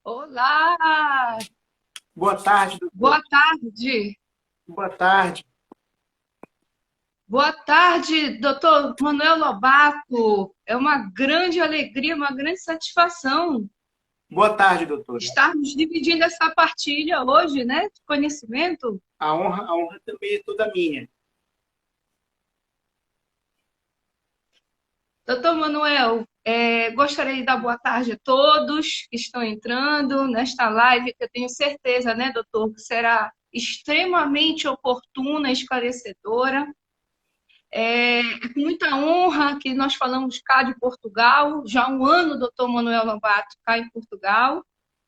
Olá! Boa tarde, doutor. Boa tarde. Boa tarde. Boa tarde, doutor Manuel Lobato. É uma grande alegria, uma grande satisfação Boa tarde, doutora. estarmos dividindo essa partilha hoje, né, de conhecimento. A honra também é toda minha. Doutor Manuel, gostaria de dar boa tarde a todos que estão entrando nesta live, que eu tenho certeza, né, doutor, que será extremamente oportuna e esclarecedora. É com muita honra que nós falamos cá de Portugal, já há um ano, doutor Manuel Lobato, cá em Portugal.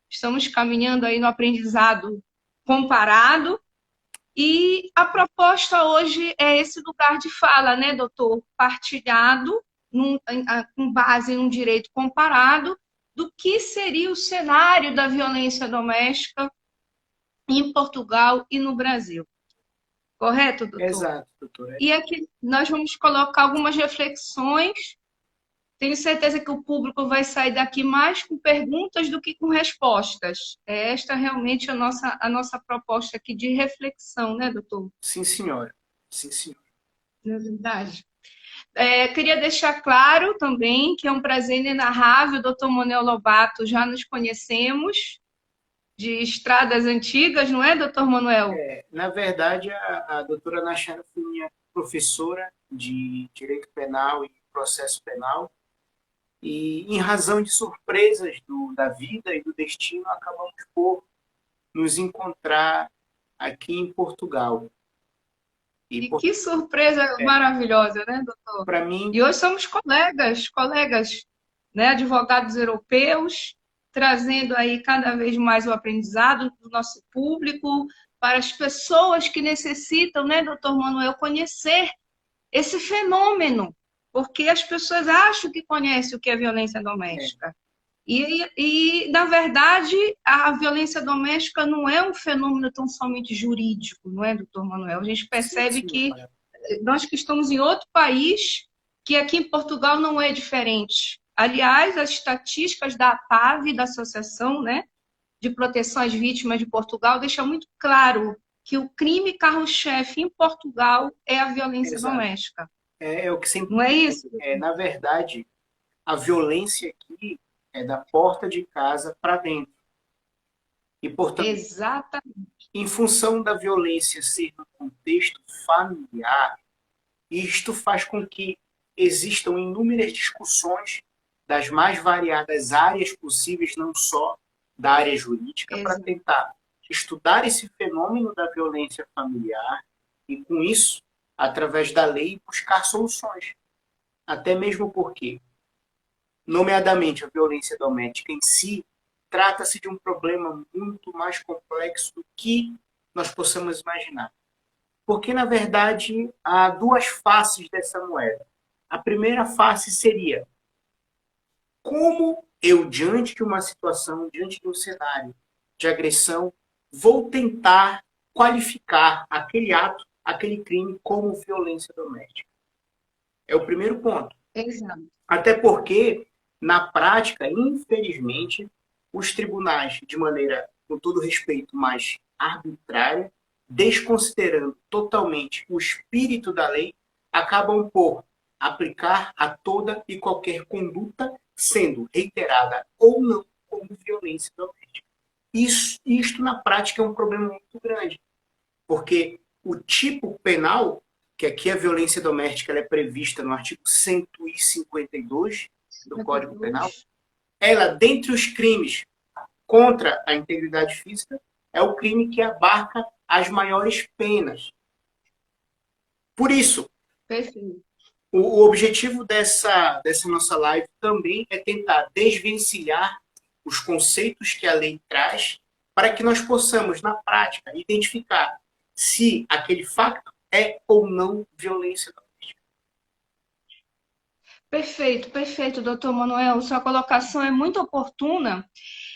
Estamos caminhando aí no aprendizado comparado. E a proposta hoje é esse lugar de fala, né, doutor? Partilhado, com base em um direito comparado, do que seria o cenário da violência doméstica em Portugal e no Brasil. Correto, doutor? Exato, doutora. E aqui nós vamos colocar algumas reflexões. Tenho certeza que o público vai sair daqui mais com perguntas do que com respostas. É esta realmente a nossa proposta aqui de reflexão, né, doutor? Sim, senhora. Sim, senhora. Na verdade. Queria deixar claro também que é um prazer inenarrável, doutor Manuel Lobato, já nos conhecemos de estradas antigas, não é, doutor Manuel? Na verdade, a doutora Nachara foi minha professora de Direito Penal e Processo Penal. E, em razão de surpresas da vida e do destino, acabamos por nos encontrar aqui em Portugal. E, E que surpresa maravilhosa, né, doutor? para mim, E hoje somos colegas, né, advogados europeus, trazendo aí cada vez mais o aprendizado do nosso público para as pessoas que necessitam, né, doutor Manuel, conhecer esse fenômeno, porque as pessoas acham que conhecem o que é violência é, doméstica. Na verdade, a violência doméstica não é um fenômeno tão somente jurídico, não é, doutor Manuel? A gente sim, percebe que senhora. nós que estamos em outro país, que aqui em Portugal não é diferente. Aliás, as estatísticas da APAV, da Associação, né, de Proteção às Vítimas de Portugal, deixam muito claro que o crime carro-chefe em Portugal é a violência Exato. doméstica. É o que sempre Não é isso? na verdade, a violência aqui é da porta de casa para dentro. E, portanto, Exatamente. em função da violência ser no contexto familiar, isto faz com que existam inúmeras discussões das mais variadas áreas possíveis, não só da área jurídica, para Exato. tentar estudar esse fenômeno da violência familiar e, com isso, através da lei, buscar soluções. Até mesmo porque, nomeadamente, a violência doméstica em si, trata-se de um problema muito mais complexo do que nós possamos imaginar. Porque, na verdade, há duas faces dessa moeda. A primeira face seria como eu, diante de uma situação, diante de um cenário de agressão, vou tentar qualificar aquele ato, aquele crime, como violência doméstica. É o primeiro ponto. Exato. Até porque, na prática, infelizmente, os tribunais, de maneira, com todo respeito, mais arbitrária, desconsiderando totalmente o espírito da lei, acabam por aplicar a toda e qualquer conduta, sendo reiterada ou não, como violência doméstica. Isto, na prática, é um problema muito grande, porque o tipo penal, que aqui a violência doméstica ela é prevista no artigo 152 do Código Penal, 52. ela, dentre os crimes contra a integridade física, é o crime que abarca as maiores penas. Por isso, Perfeito. o objetivo dessa nossa live também é tentar desvencilhar os conceitos que a lei traz para que nós possamos, na prática, identificar se aquele fato é ou não violência doméstica. Perfeito, perfeito, doutor Manuel. Sua colocação é muito oportuna.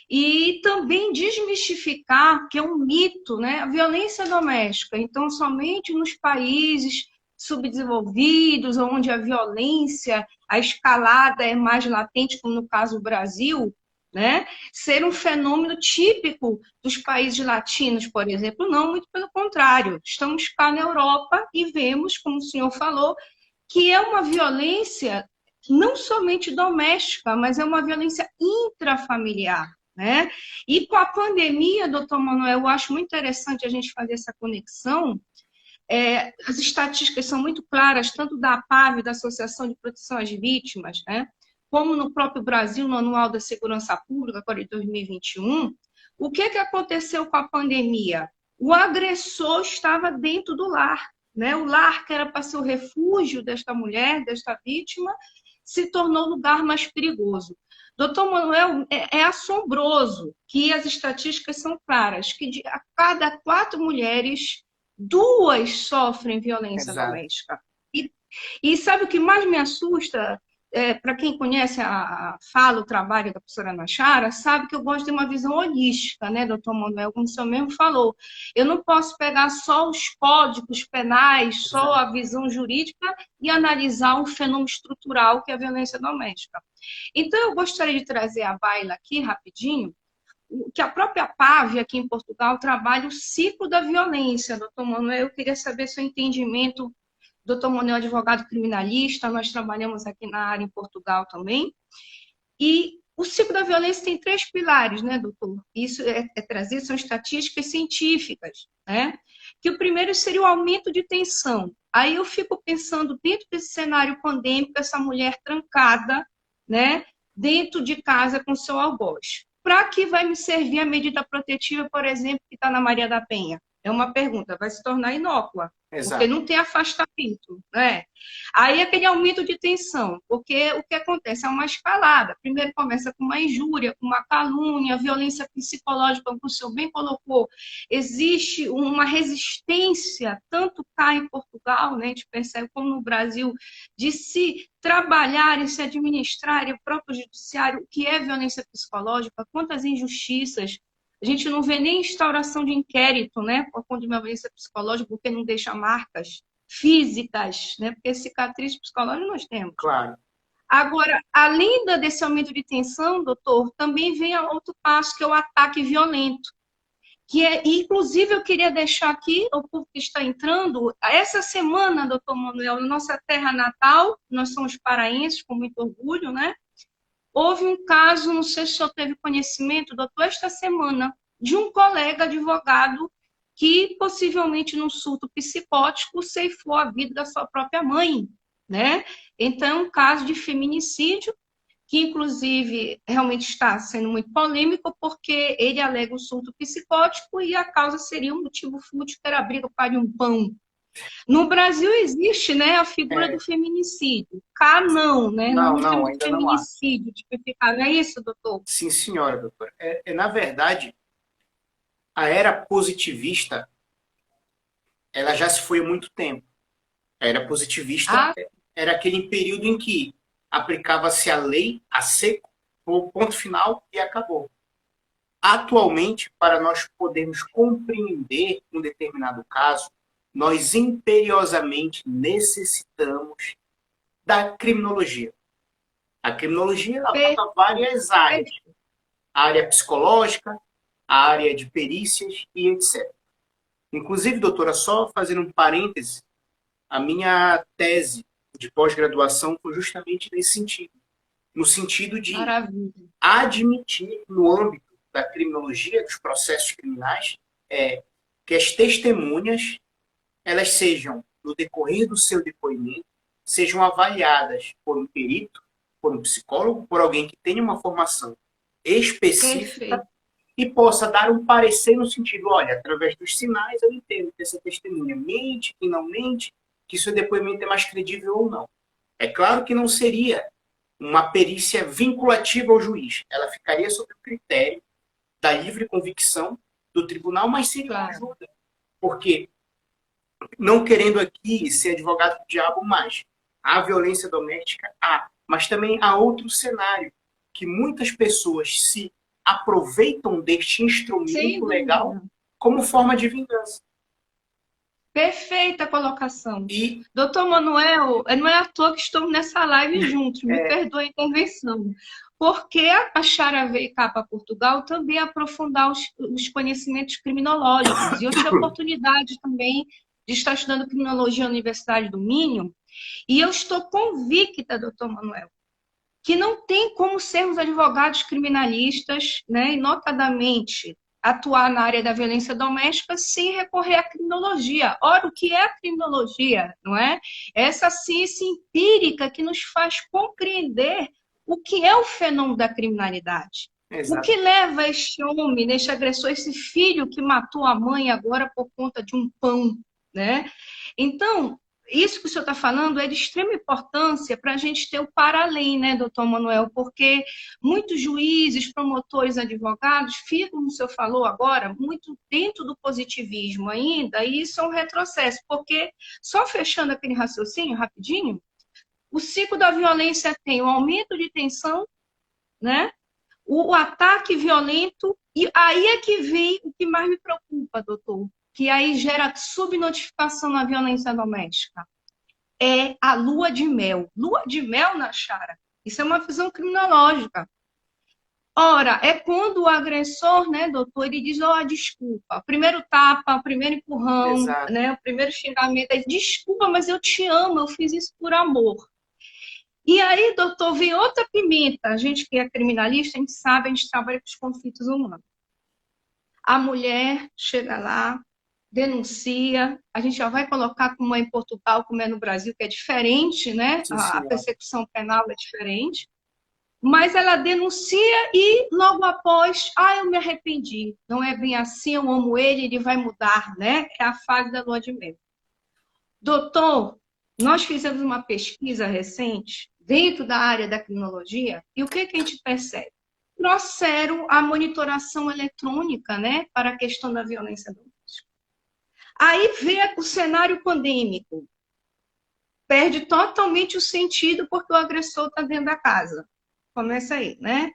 E também desmistificar que é um mito, né? A violência doméstica. Então, somente nos países subdesenvolvidos, onde a violência, a escalada é mais latente, como no caso do Brasil, né? Ser um fenômeno típico dos países latinos, por exemplo. Não, muito pelo contrário. Estamos cá na Europa e vemos, como o senhor falou, que é uma violência não somente doméstica, mas é uma violência intrafamiliar, né? E com a pandemia, doutor Manuel, eu acho muito interessante a gente fazer essa conexão. As estatísticas são muito claras, tanto da APAV, da Associação de Proteção às Vítimas, né? Como no próprio Brasil, no Anual da Segurança Pública, agora de 2021. O que aconteceu com a pandemia? O agressor estava dentro do lar, né? O lar, que era para ser o refúgio desta mulher, desta vítima, se tornou o lugar mais perigoso. Doutor Manuel, é assombroso que as estatísticas são claras, que a cada 4 mulheres, 2 sofrem violência Exato. doméstica. E sabe o que mais me assusta? Para quem conhece o trabalho da professora Nachara, sabe que eu gosto de uma visão holística, né, doutor Manuel? Como o senhor mesmo falou. Eu não posso pegar só os códigos penais, só a visão jurídica e analisar um fenômeno estrutural que é a violência doméstica. Então, eu gostaria de trazer à baila aqui, rapidinho, que a própria PAV aqui em Portugal trabalha o ciclo da violência, doutor Manuel. Eu queria saber seu entendimento. Doutor Manuel é advogado criminalista, nós trabalhamos aqui na área em Portugal também. E o ciclo da violência tem 3 pilares, né, doutor? Isso trazido, são estatísticas científicas, né? Que o primeiro seria o aumento de tensão. Aí eu fico pensando, dentro desse cenário pandêmico, essa mulher trancada, né, dentro de casa com seu algoz. Para que vai me servir a medida protetiva, por exemplo, que está na Maria da Penha? É uma pergunta, vai se tornar inócua. Exato. Porque não tem afastamento, né? Aí aquele aumento de tensão, porque o que acontece é uma escalada. Primeiro começa com uma injúria, com uma calúnia, violência psicológica, como o senhor bem colocou. Existe uma resistência, tanto cá em Portugal, né, a gente percebe como no Brasil, de se trabalhar e se administrar, e o próprio judiciário, o que é violência psicológica, quantas injustiças. A gente não vê nem instauração de inquérito, né, por conta de uma violência psicológica, porque não deixa marcas físicas, né, porque cicatriz psicológica nós temos. Claro. Agora, além desse aumento de tensão, doutor, também vem outro passo, que é o ataque violento. Inclusive, eu queria deixar aqui, o público que está entrando, essa semana, doutor Manuel, na nossa terra natal, nós somos paraenses, com muito orgulho, né? Houve um caso, não sei se o senhor teve conhecimento, doutor, esta semana, de um colega advogado que, possivelmente, num surto psicótico, ceifou a vida da sua própria mãe, né? Então, é um caso de feminicídio, que, inclusive, realmente está sendo muito polêmico, porque ele alega o surto psicótico e a causa seria um motivo fútil, que era a briga para um pão. No Brasil existe, né, a figura do feminicídio. Cá não, né? Não, Temos ainda feminicídio tipificado. Não é isso, doutor? Sim, senhora, doutora. Na verdade, a era positivista, ela já se foi há muito tempo. A era positivista era aquele período em que aplicava-se a lei a seco, o ponto final e acabou. Atualmente, para nós podermos compreender um determinado caso, nós imperiosamente necessitamos da criminologia. A criminologia aborda várias áreas. A área psicológica, a área de perícias e etc. Inclusive, doutora, só fazendo um parêntese, a minha tese de pós-graduação foi justamente nesse sentido. No sentido de admitir, no âmbito da criminologia, dos processos criminais, que as testemunhas elas sejam, no decorrer do seu depoimento, sejam avaliadas por um perito, por um psicólogo, por alguém que tenha uma formação específica e possa dar um parecer no sentido, olha, através dos sinais eu entendo que essa testemunha mente, que não mente, que seu depoimento é mais credível ou não. É claro que não seria uma perícia vinculativa ao juiz. Ela ficaria sob o critério da livre convicção do tribunal, mas seria uma ajuda. Porque, não querendo aqui ser advogado do diabo, mas a violência doméstica há. Mas também há outro cenário, que muitas pessoas se aproveitam deste instrumento legal como forma de vingança. Perfeita colocação. E Doutor Manuel, não é à toa que estamos nessa live juntos, me perdoe a intervenção. Porque a Chara veio cá para Portugal também aprofundar os conhecimentos criminológicos. E eu tive a oportunidade também de estar estudando criminologia na Universidade do Minho. E eu estou convicta, doutor Manuel, que não tem como sermos advogados criminalistas, né, e notadamente atuar na área da violência doméstica sem recorrer à criminologia. Ora, o que é a criminologia, não é? Essa ciência empírica que nos faz compreender o que é o fenômeno da criminalidade. exato. O que leva este homem, este agressor, esse filho que matou a mãe agora por conta de um pão, né? Então, isso que o senhor está falando é de extrema importância para a gente ter o para-além, né, doutor Manuel? Porque muitos juízes, promotores, advogados ficam, como o senhor falou agora, muito dentro do positivismo ainda, e isso é um retrocesso, porque, só fechando aquele raciocínio rapidinho, o ciclo da violência tem o aumento de tensão, né? O ataque violento, e aí é que vem o que mais me preocupa, doutor, que aí gera subnotificação na violência doméstica. É a lua de mel. Lua de mel na Chara. Isso é uma visão criminológica. Ora, é quando o agressor, né, doutor, ele diz, desculpa. O primeiro tapa, o primeiro empurrão, Exato. né, o primeiro xingamento, é desculpa, mas eu te amo, eu fiz isso por amor. E aí, doutor, vem outra pimenta. A gente que é criminalista, a gente sabe, a gente trabalha com os conflitos humanos. A mulher chega lá, denuncia, a gente já vai colocar como é em Portugal, como é no Brasil, que é diferente, né? Sim, A senhora. persecução penal é diferente. Mas ela denuncia e logo após, eu me arrependi. Não é bem assim, eu amo ele vai mudar, né? É a fase da lua de mel. Doutor, nós fizemos uma pesquisa recente dentro da área da criminologia e o que a gente percebe? Trouxeram a monitoração eletrônica, né, para a questão da violência doméstica. Aí vê o cenário pandêmico. Perde totalmente o sentido porque o agressor está dentro da casa. Começa aí, né?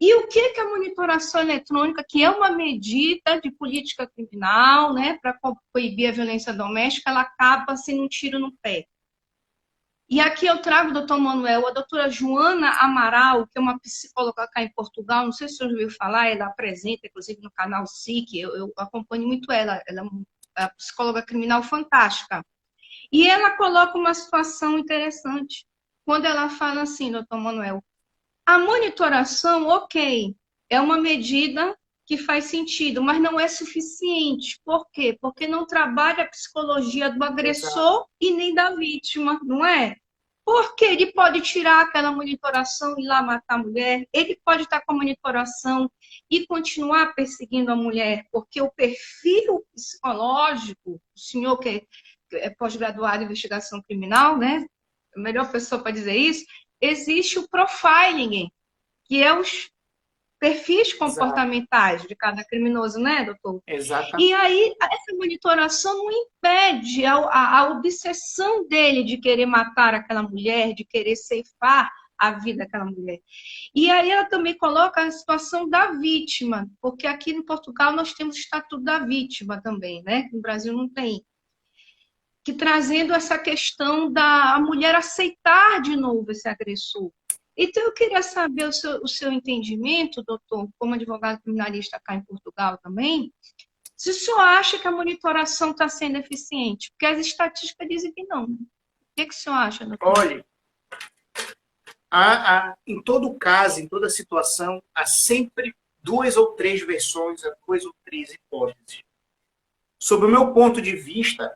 E o que é a monitoração eletrônica, que é uma medida de política criminal, né, para coibir a violência doméstica, ela acaba sendo um tiro no pé. E aqui eu trago o doutor Manuel, a doutora Joana Amaral, que é uma psicóloga cá em Portugal, não sei se o senhor ouviu falar, ela apresenta, inclusive, no canal SIC, eu acompanho muito ela é uma psicóloga criminal fantástica. E ela coloca uma situação interessante, quando ela fala assim, doutor Manuel, a monitoração, ok, é uma medida que faz sentido, mas não é suficiente. Por quê? Porque não trabalha a psicologia do agressor e nem da vítima, não é? Porque ele pode tirar aquela monitoração e ir lá matar a mulher, ele pode estar com a monitoração e continuar perseguindo a mulher, porque o perfil psicológico, o senhor que é pós-graduado em investigação criminal, né? A melhor pessoa para dizer isso, existe o profiling, que é os perfis comportamentais de cada criminoso, né, doutor? Exatamente. E aí, essa monitoração não impede a obsessão dele de querer matar aquela mulher, de querer ceifar a vida daquela mulher. E aí ela também coloca a situação da vítima, porque aqui em Portugal nós temos o estatuto da vítima também, né? No Brasil não tem. Que trazendo essa questão da mulher aceitar de novo esse agressor. Então, eu queria saber o seu entendimento, doutor, como advogado criminalista cá em Portugal também, se o senhor acha que a monitoração está sendo eficiente, porque as estatísticas dizem que não. O que o senhor acha, doutor? Olha, em todo caso, em toda situação, há sempre duas ou três versões, duas ou três hipóteses. Sob o meu ponto de vista,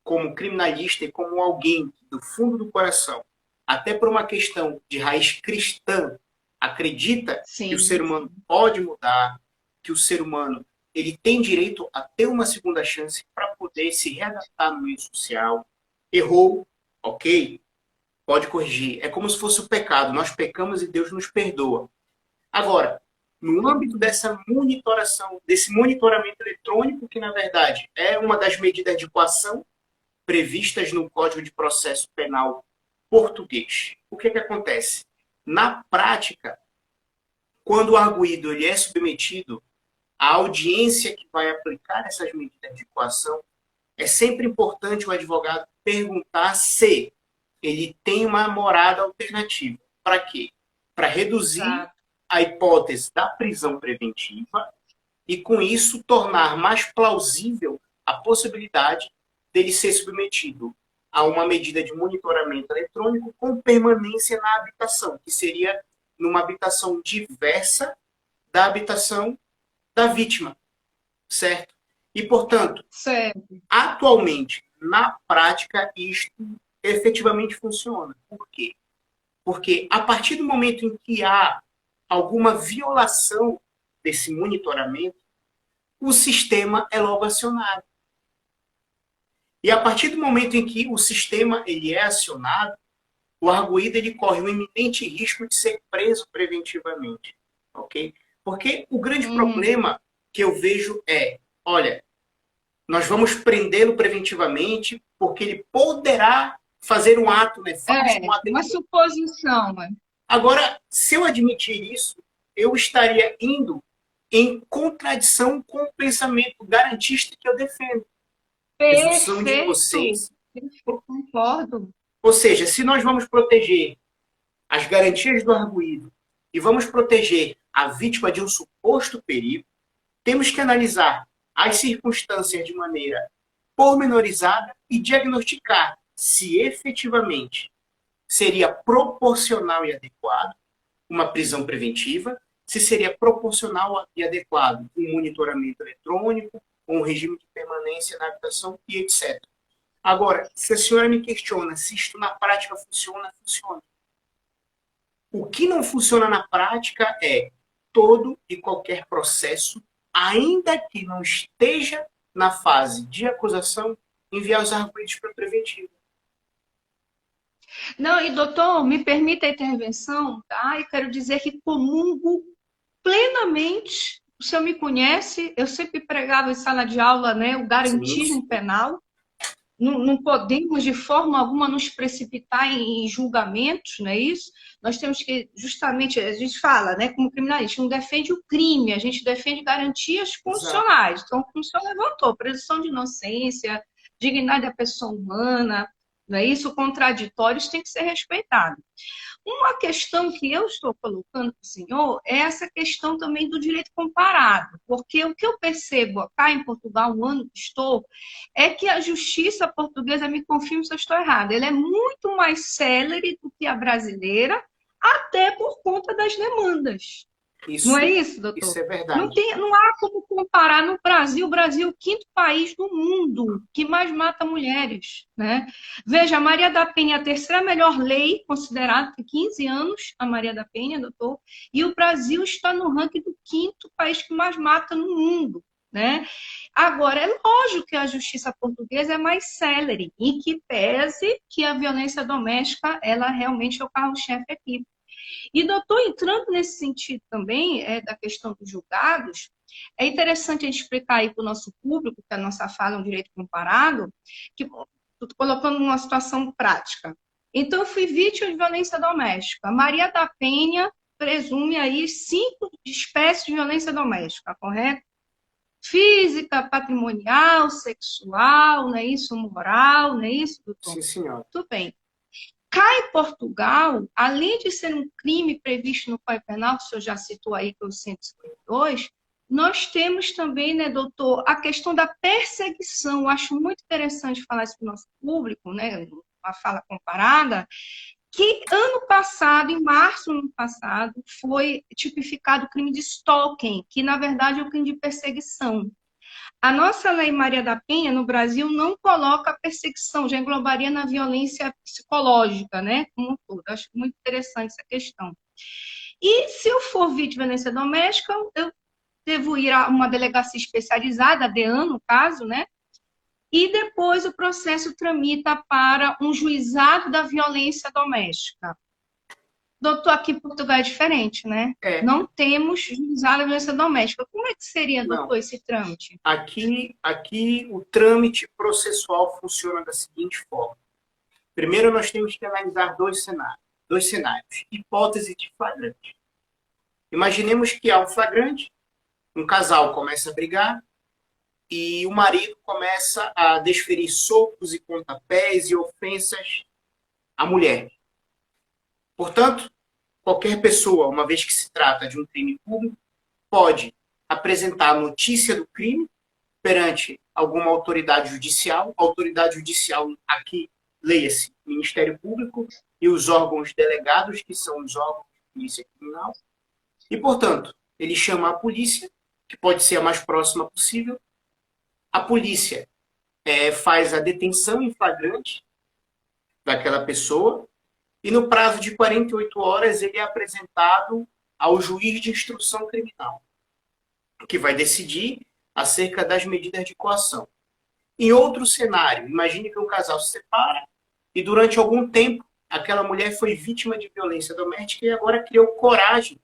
como criminalista e como alguém do fundo do coração, até por uma questão de raiz cristã, acredita que o ser humano pode mudar, que o ser humano ele tem direito a ter uma segunda chance para poder se readaptar no meio social. Errou, ok, pode corrigir. É como se fosse o pecado. Nós pecamos e Deus nos perdoa. Agora, no âmbito dessa monitoração, desse monitoramento eletrônico, que na verdade é uma das medidas de coação previstas no Código de Processo Penal português. O que acontece? Na prática, quando o arguido ele é submetido, a audiência que vai aplicar essas medidas de coação, é sempre importante o advogado perguntar se ele tem uma morada alternativa. Para quê? Para reduzir Exato. a hipótese da prisão preventiva e, com isso, tornar mais plausível a possibilidade dele ser submetido a uma medida de monitoramento eletrônico com permanência na habitação, que seria numa habitação diversa da habitação da vítima, certo? E, portanto, Certo. atualmente, na prática, isto efetivamente funciona. Por quê? Porque a partir do momento em que há alguma violação desse monitoramento, o sistema é logo acionado. E a partir do momento em que o sistema ele é acionado, o arguido ele corre um iminente risco de ser preso preventivamente. Ok? Porque o grande problema que eu vejo é, olha, nós vamos prendê-lo preventivamente porque ele poderá fazer um ato nefasto, um ato Uma suposição. Né? Agora, se eu admitir isso, eu estaria indo em contradição com o pensamento garantista que eu defendo. Presunção de Perfeito. inocência. Eu concordo. Ou seja, se nós vamos proteger as garantias do arguido e vamos proteger a vítima de um suposto perigo, temos que analisar as circunstâncias de maneira pormenorizada e diagnosticar se efetivamente seria proporcional e adequado uma prisão preventiva, se seria proporcional e adequado um monitoramento eletrônico, um regime de permanência na habitação e etc. Agora, se a senhora me questiona se isto na prática funciona, funciona. O que não funciona na prática é todo e qualquer processo, ainda que não esteja na fase de acusação, enviar os arguidos para preventivo. Não, e doutor, me permita a intervenção, tá? E quero dizer que comungo plenamente. O senhor me conhece, eu sempre pregava em sala de aula, né, o Sim. garantismo penal. Não podemos de forma alguma nos precipitar em julgamentos, não é isso? Nós temos que, justamente, a gente fala, né, como criminalista, não defende o crime, a gente defende garantias Exato. funcionais. Então, como o senhor levantou, presunção de inocência, dignidade da pessoa humana, não é isso? Contraditórios têm que ser respeitados. Uma questão que eu estou colocando para o senhor é essa questão também do direito comparado, porque o que eu percebo cá em Portugal, o ano que estou, é que a justiça portuguesa, me confirme se eu estou errada, ela é muito mais célere do que a brasileira, até por conta das demandas. Não é isso, doutor? Isso é verdade. Não há como comparar no Brasil. O Brasil é o quinto país do mundo que mais mata mulheres. Né? Veja, a Maria da Penha é a terceira melhor lei, considerada por 15 anos, a Maria da Penha, doutor, e o Brasil está no ranking do quinto país que mais mata no mundo. Né? Agora, é lógico que a justiça portuguesa é mais célere, em que pese que a violência doméstica ela realmente é o carro-chefe aqui. E, doutor, entrando nesse sentido também, da questão dos julgados, é interessante a gente explicar aí para o nosso público, que a nossa fala é um direito comparado, que estou colocando numa situação prática. Então, eu fui vítima de violência doméstica. Maria da Penha presume aí 5 espécies de violência doméstica, correto? Física, patrimonial, sexual, não é isso? Moral, não é isso, doutor? Sim, senhora. Tudo bem. Cá em Portugal, além de ser um crime previsto no Código Penal, que o senhor já citou aí, que é o 152, nós temos também, né, doutor, a questão da perseguição. Eu acho muito interessante falar isso para o nosso público, né, uma fala comparada, que ano passado, em março do ano passado, foi tipificado o crime de stalking, que na verdade é o crime de perseguição. A nossa Lei Maria da Penha, no Brasil, não coloca a perseguição, já englobaria na violência psicológica, né? Como um todo. Acho muito interessante essa questão. E se eu for vítima de violência doméstica, eu devo ir a uma delegacia especializada, a DEAN, no caso, né? E depois o processo tramita para um juizado da violência doméstica. Doutor, aqui em Portugal é diferente, né? Não temos juizado da violência doméstica. Como é que seria, doutor, esse trâmite? Aqui o trâmite processual funciona da seguinte forma. Primeiro, nós temos que analisar dois cenários. Hipótese de flagrante. Imaginemos que há um flagrante, um casal começa a brigar e o marido começa a desferir socos e pontapés e ofensas à mulher. Portanto, qualquer pessoa, uma vez que se trata de um crime público, pode apresentar a notícia do crime perante alguma autoridade judicial. A autoridade judicial aqui, leia-se, Ministério Público e os órgãos delegados, que são os órgãos de polícia criminal. E, portanto, ele chama a polícia, que pode ser a mais próxima possível. A polícia faz a detenção em flagrante daquela pessoa e no prazo de 48 horas ele é apresentado ao juiz de instrução criminal, que vai decidir acerca das medidas de coação. Em outro cenário, imagine que um casal se separa e durante algum tempo aquela mulher foi vítima de violência doméstica e agora criou coragem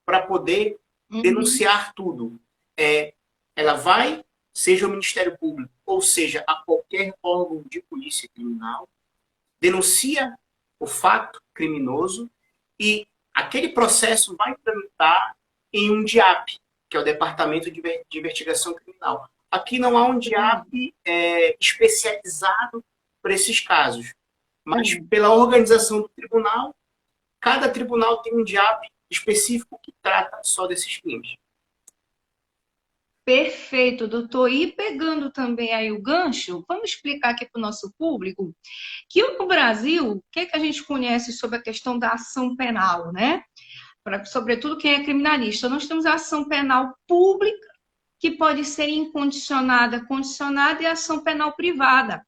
para poder denunciar tudo. Ela vai, seja o Ministério Público, ou seja, a qualquer órgão de polícia criminal, denuncia o fato criminoso e aquele processo vai tramitar em um DIAP, que é o Departamento de Investigação Criminal. Aqui não há um DIAP especializado para esses casos, mas pela organização do tribunal, cada tribunal tem um DIAP específico que trata só desses crimes. Perfeito, doutor. E pegando também aí o gancho, vamos explicar aqui para o nosso público que no Brasil, o que a gente conhece sobre a questão da ação penal, né? Sobretudo quem é criminalista. Nós temos a ação penal pública, que pode ser incondicionada, condicionada, e a ação penal privada.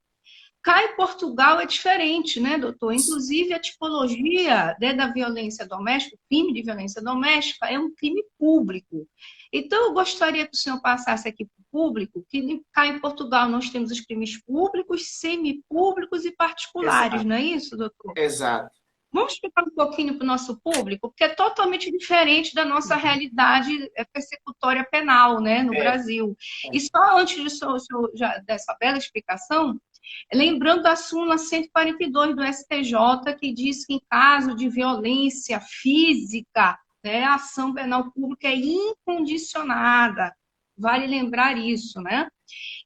Cá em Portugal é diferente, né, doutor? Inclusive, a tipologia, né, da violência doméstica, o crime de violência doméstica, é um crime público. Então, eu gostaria que o senhor passasse aqui para o público que cá em Portugal nós temos os crimes públicos, semipúblicos e particulares, Exato. não é isso, doutor? Exato. Vamos explicar um pouquinho para o nosso público, porque é totalmente diferente da nossa realidade persecutória penal, né, no Brasil. E só antes dessa bela explicação, lembrando da súmula 142 do STJ, que diz que em caso de violência física, né, a ação penal pública é incondicionada. Vale lembrar isso, né?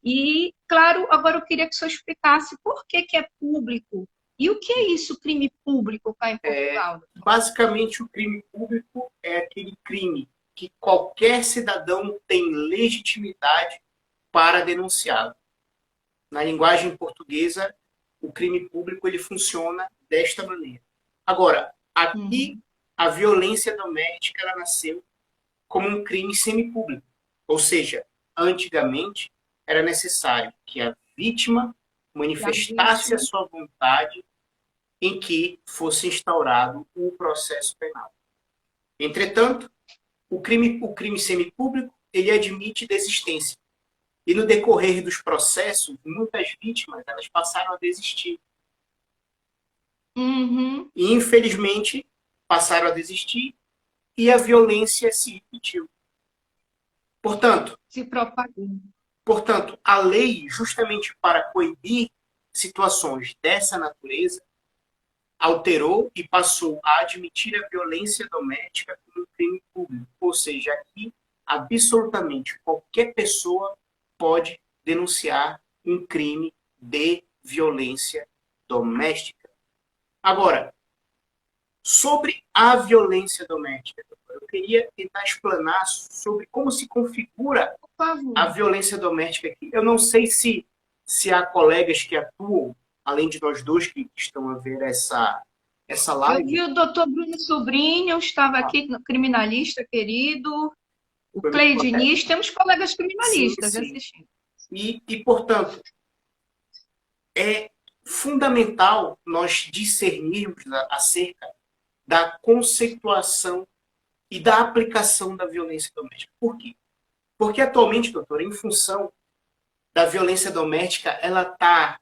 E, claro, agora eu queria que o senhor explicasse por que é público. E o que é isso, crime público, cá em Portugal? Basicamente, o crime público é aquele crime que qualquer cidadão tem legitimidade para denunciá-lo. Na linguagem portuguesa, o crime público ele funciona desta maneira. Agora, aqui, a violência doméstica ela nasceu como um crime semipúblico. Ou seja, antigamente, era necessário que a vítima manifestasse a sua vontade em que fosse instaurado o processo penal. Entretanto, o crime semipúblico ele admite desistência. E no decorrer dos processos, muitas vítimas elas passaram a desistir. E, infelizmente, passaram a desistir e a violência se repetiu. Portanto, se propagou. Portanto, a lei, justamente para coibir situações dessa natureza, alterou e passou a admitir a violência doméstica como um crime público. Ou seja, aqui, absolutamente qualquer pessoa pode denunciar um crime de violência doméstica. Agora, sobre a violência doméstica, eu queria tentar explanar sobre como se configura a violência doméstica aqui. Eu não sei se há colegas que atuam, além de nós dois que estão a ver essa live. Eu vi o doutor Bruno Sobrinho, eu estava aqui, criminalista querido, o Cleidinista, temos colegas criminalistas assistindo. E, portanto, é fundamental nós discernirmos acerca da conceituação e da aplicação da violência doméstica. Por quê? Porque atualmente, doutor, em função da violência doméstica, ela está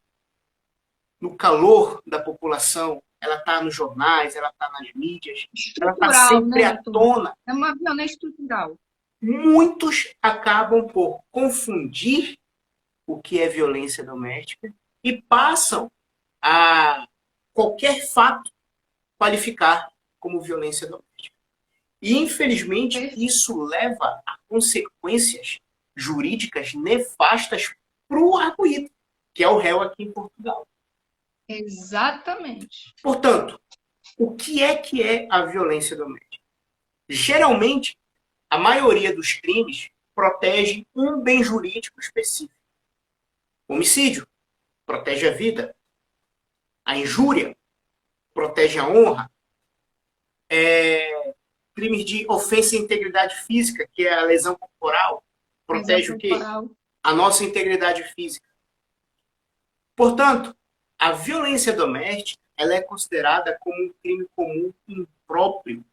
no calor da população, ela está nos jornais, ela está nas mídias, ela está sempre à tona. É uma violência estrutural. Muitos acabam por confundir o que é violência doméstica e passam a qualquer fato qualificar como violência doméstica. E, infelizmente, isso leva a consequências jurídicas nefastas para o arguido, que é o réu aqui em Portugal. Exatamente. Portanto, o que é a violência doméstica? Geralmente, a maioria dos crimes protege um bem jurídico específico. Homicídio protege a vida. A injúria protege a honra. Crimes de ofensa à integridade física, que é a lesão corporal, protege o quê? A nossa integridade física. Portanto, a violência doméstica ela é considerada como um crime comum impróprio,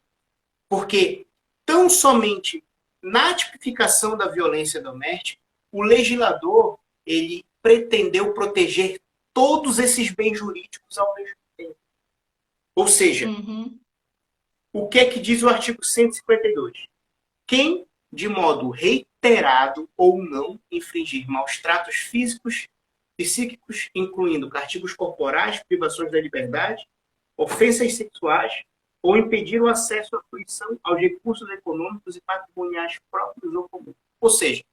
porque tão somente na tipificação da violência doméstica, o legislador ele pretendeu proteger todos esses bens jurídicos ao mesmo tempo. Ou seja, o que é que diz o artigo 152? Quem, de modo reiterado ou não, infringir maus tratos físicos, psíquicos, incluindo castigos corporais, privações da liberdade, ofensas sexuais, ou impedir o acesso à fruição aos recursos econômicos e patrimoniais próprios ou comuns. Ou seja,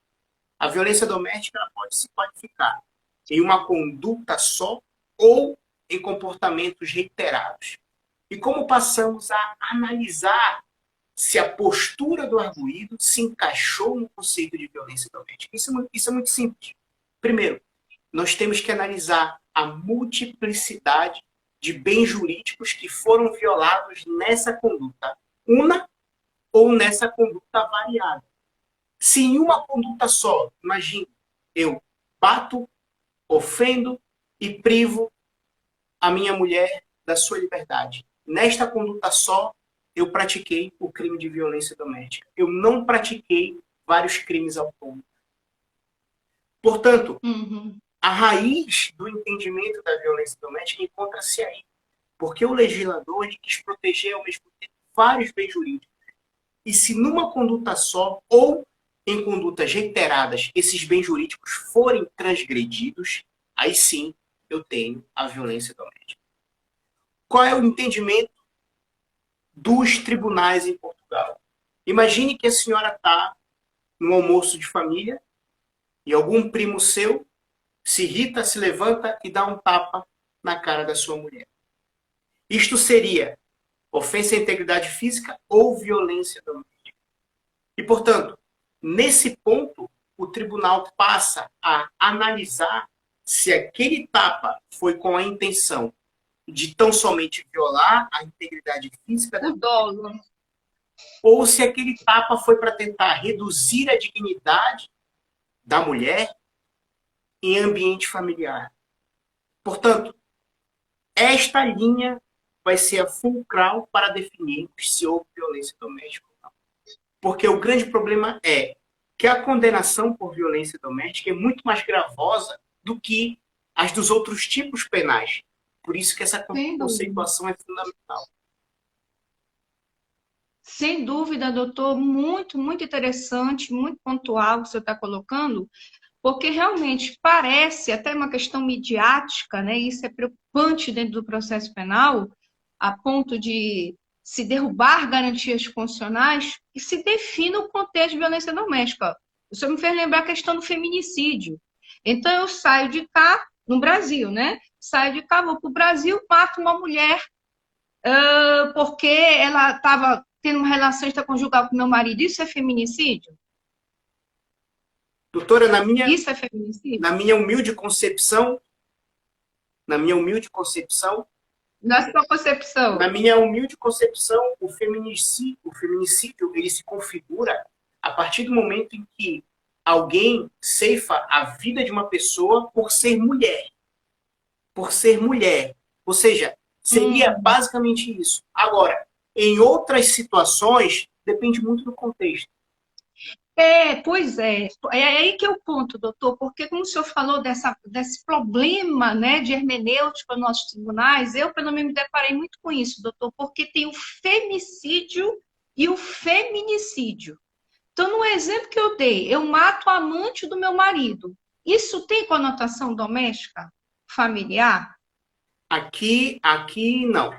a violência doméstica ela pode se qualificar em uma conduta só ou em comportamentos reiterados. E como passamos a analisar se a postura do arguido se encaixou no conceito de violência doméstica? Isso é muito simples. Primeiro, nós temos que analisar a multiplicidade de bens jurídicos que foram violados nessa conduta una ou nessa conduta variada. Se em uma conduta só, imagine, eu bato, ofendo e privo a minha mulher da sua liberdade. Nesta conduta só, eu pratiquei o crime de violência doméstica. Eu não pratiquei vários crimes autônomos. Portanto, a raiz do entendimento da violência doméstica encontra-se aí. Porque o legislador quis proteger ao mesmo tempo vários bens jurídicos. E se numa conduta só ou em condutas reiteradas esses bens jurídicos forem transgredidos, aí sim eu tenho a violência doméstica. Qual é o entendimento dos tribunais em Portugal? Imagine que a senhora está no almoço de família e algum primo seu se irrita, se levanta e dá um tapa na cara da sua mulher. Isto seria ofensa à integridade física ou violência doméstica. E, portanto, nesse ponto, o tribunal passa a analisar se aquele tapa foi com a intenção de tão somente violar a integridade física da mulher, ou se aquele tapa foi para tentar reduzir a dignidade da mulher em ambiente familiar. Portanto, esta linha vai ser a fulcral para definir se houve violência doméstica ou não. Porque o grande problema é que a condenação por violência doméstica é muito mais gravosa do que as dos outros tipos penais. Por isso que essa conceituação é fundamental. Sem dúvida, doutor, muito, muito interessante, muito pontual o que você está colocando, porque realmente parece até uma questão midiática, né? Isso é preocupante dentro do processo penal, a ponto de se derrubar garantias constitucionais e se define o contexto de violência doméstica. Isso me fez lembrar a questão do feminicídio. Então, eu saio de cá, no Brasil, né? Saio de cá, vou para o Brasil, mato uma mulher porque ela estava tendo uma relação extraconjugal com meu marido. Isso é feminicídio? Doutora, isso é feminicídio? Na minha humilde concepção, na sua concepção. Na minha humilde concepção, o feminicídio ele se configura a partir do momento em que alguém ceifa a vida de uma pessoa por ser mulher. Por ser mulher. Ou seja, seria basicamente isso. Agora, em outras situações, depende muito do contexto. Pois é. É aí que é o ponto, doutor, porque como o senhor falou desse problema, né, de hermenêutica nos nossos tribunais, eu, pelo menos, me deparei muito com isso, doutor, porque tem o femicídio e o feminicídio. Então, no exemplo que eu dei, eu mato a amante do meu marido. Isso tem conotação doméstica? Familiar? Aqui não.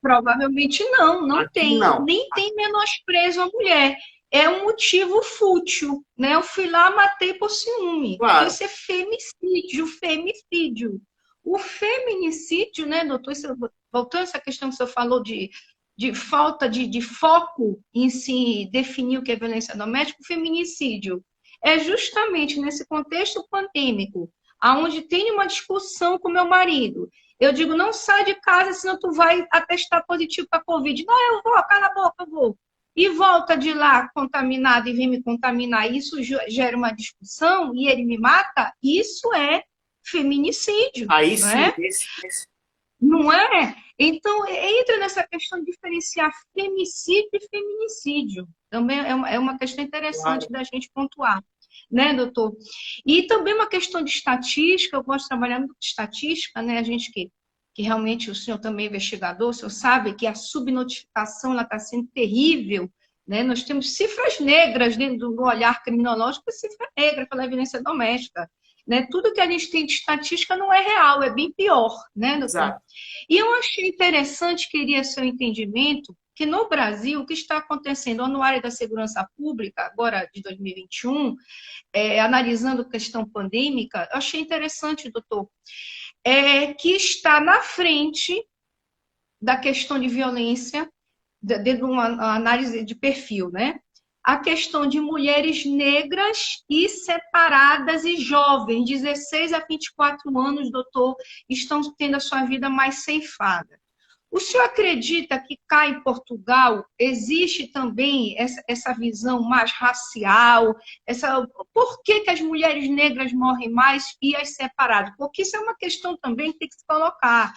Provavelmente não Aqui tem. Não. Nem tem menosprezo à mulher. é um motivo fútil, né? Eu fui lá, matei por ciúme. Então, Claro. isso é femicídio, femicídio. O feminicídio, né, doutor, voltando a essa questão que o senhor falou de falta de foco em se definir o que é violência doméstica, o feminicídio é justamente nesse contexto pandêmico, aonde tem uma discussão com meu marido. Eu digo, não sai de casa, senão tu vai atestar positivo para a Covid. Não, eu vou, cala a boca, eu vou. E volta de lá contaminado e vem me contaminar. Isso gera uma discussão e ele me mata. Isso é feminicídio, Aí não sim, é? Não é? Então, entra nessa questão de diferenciar femicídio e feminicídio. Também é uma questão interessante claro. da gente pontuar, né, doutor? E também uma questão de estatística, eu gosto de trabalhar muito com estatística, né? A gente que realmente, o senhor também é investigador, o senhor sabe que a subnotificação está sendo terrível, né? Nós temos cifras negras dentro do olhar criminológico, cifra negra pela violência doméstica. Né? Tudo que a gente tem de estatística não é real, é bem pior, né, doutor? Exato. E eu achei interessante, queria seu entendimento, que no Brasil, o que está acontecendo no área da segurança pública, agora de 2021, analisando a questão pandêmica, eu achei interessante, doutor, que está na frente da questão de violência, dentro de uma análise de perfil, né? A questão de mulheres negras e separadas e jovens, 16 a 24 anos, doutor, estão tendo a sua vida mais ceifada. O senhor acredita que cá em Portugal existe também essa visão mais racial? Por que as mulheres negras morrem mais e as separadas? Porque isso é uma questão também que tem que se colocar.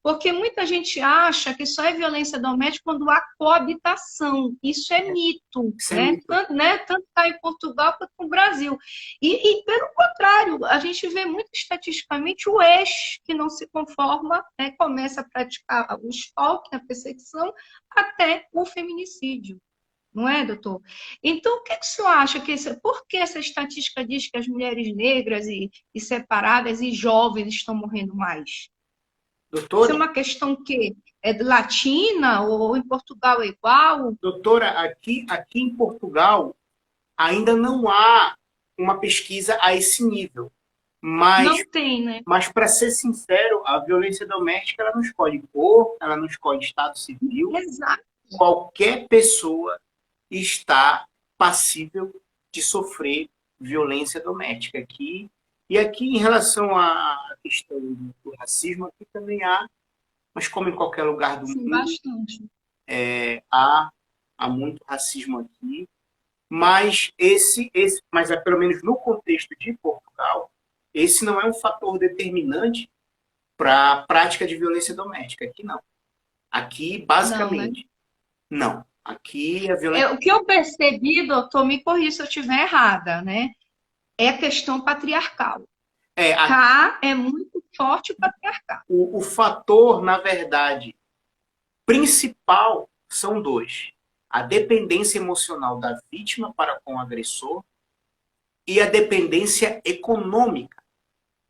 Porque muita gente acha que só é violência doméstica quando há coabitação. Isso é mito, Isso é né? mito. Tanto cá em Portugal quanto no Brasil. Pelo contrário, a gente vê muito estatisticamente o ex que não se conforma, né, começa a praticar o stalking, a perseguição, até o feminicídio. Não é, doutor? Então, o que o senhor acha? Por que essa estatística diz que as mulheres negras e separadas e jovens estão morrendo mais? Isso é Doutora, uma questão que é latina ou em Portugal é igual? doutora, aqui em Portugal ainda não há uma pesquisa a esse nível. Mas, Não tem, né? mas para ser sincero, a violência doméstica ela não escolhe cor, ela não escolhe estado civil. Exato. Qualquer pessoa está passível de sofrer violência doméstica aqui. E aqui, em relação à questão do racismo, aqui também há, mas como em qualquer lugar do Sim, mundo, bastante. há muito racismo aqui. Mas pelo menos no contexto de Portugal, esse não é um fator determinante para a prática de violência doméstica. Aqui não. Aqui, Não, né? basicamente, não. Aqui a violência. O que eu percebi, doutor, me corrija se eu estiver errada, né? É a questão patriarcal. É, Cá é muito forte o patriarcal. o fator, na verdade, principal são dois: a dependência emocional da vítima para com o agressor e a dependência econômica.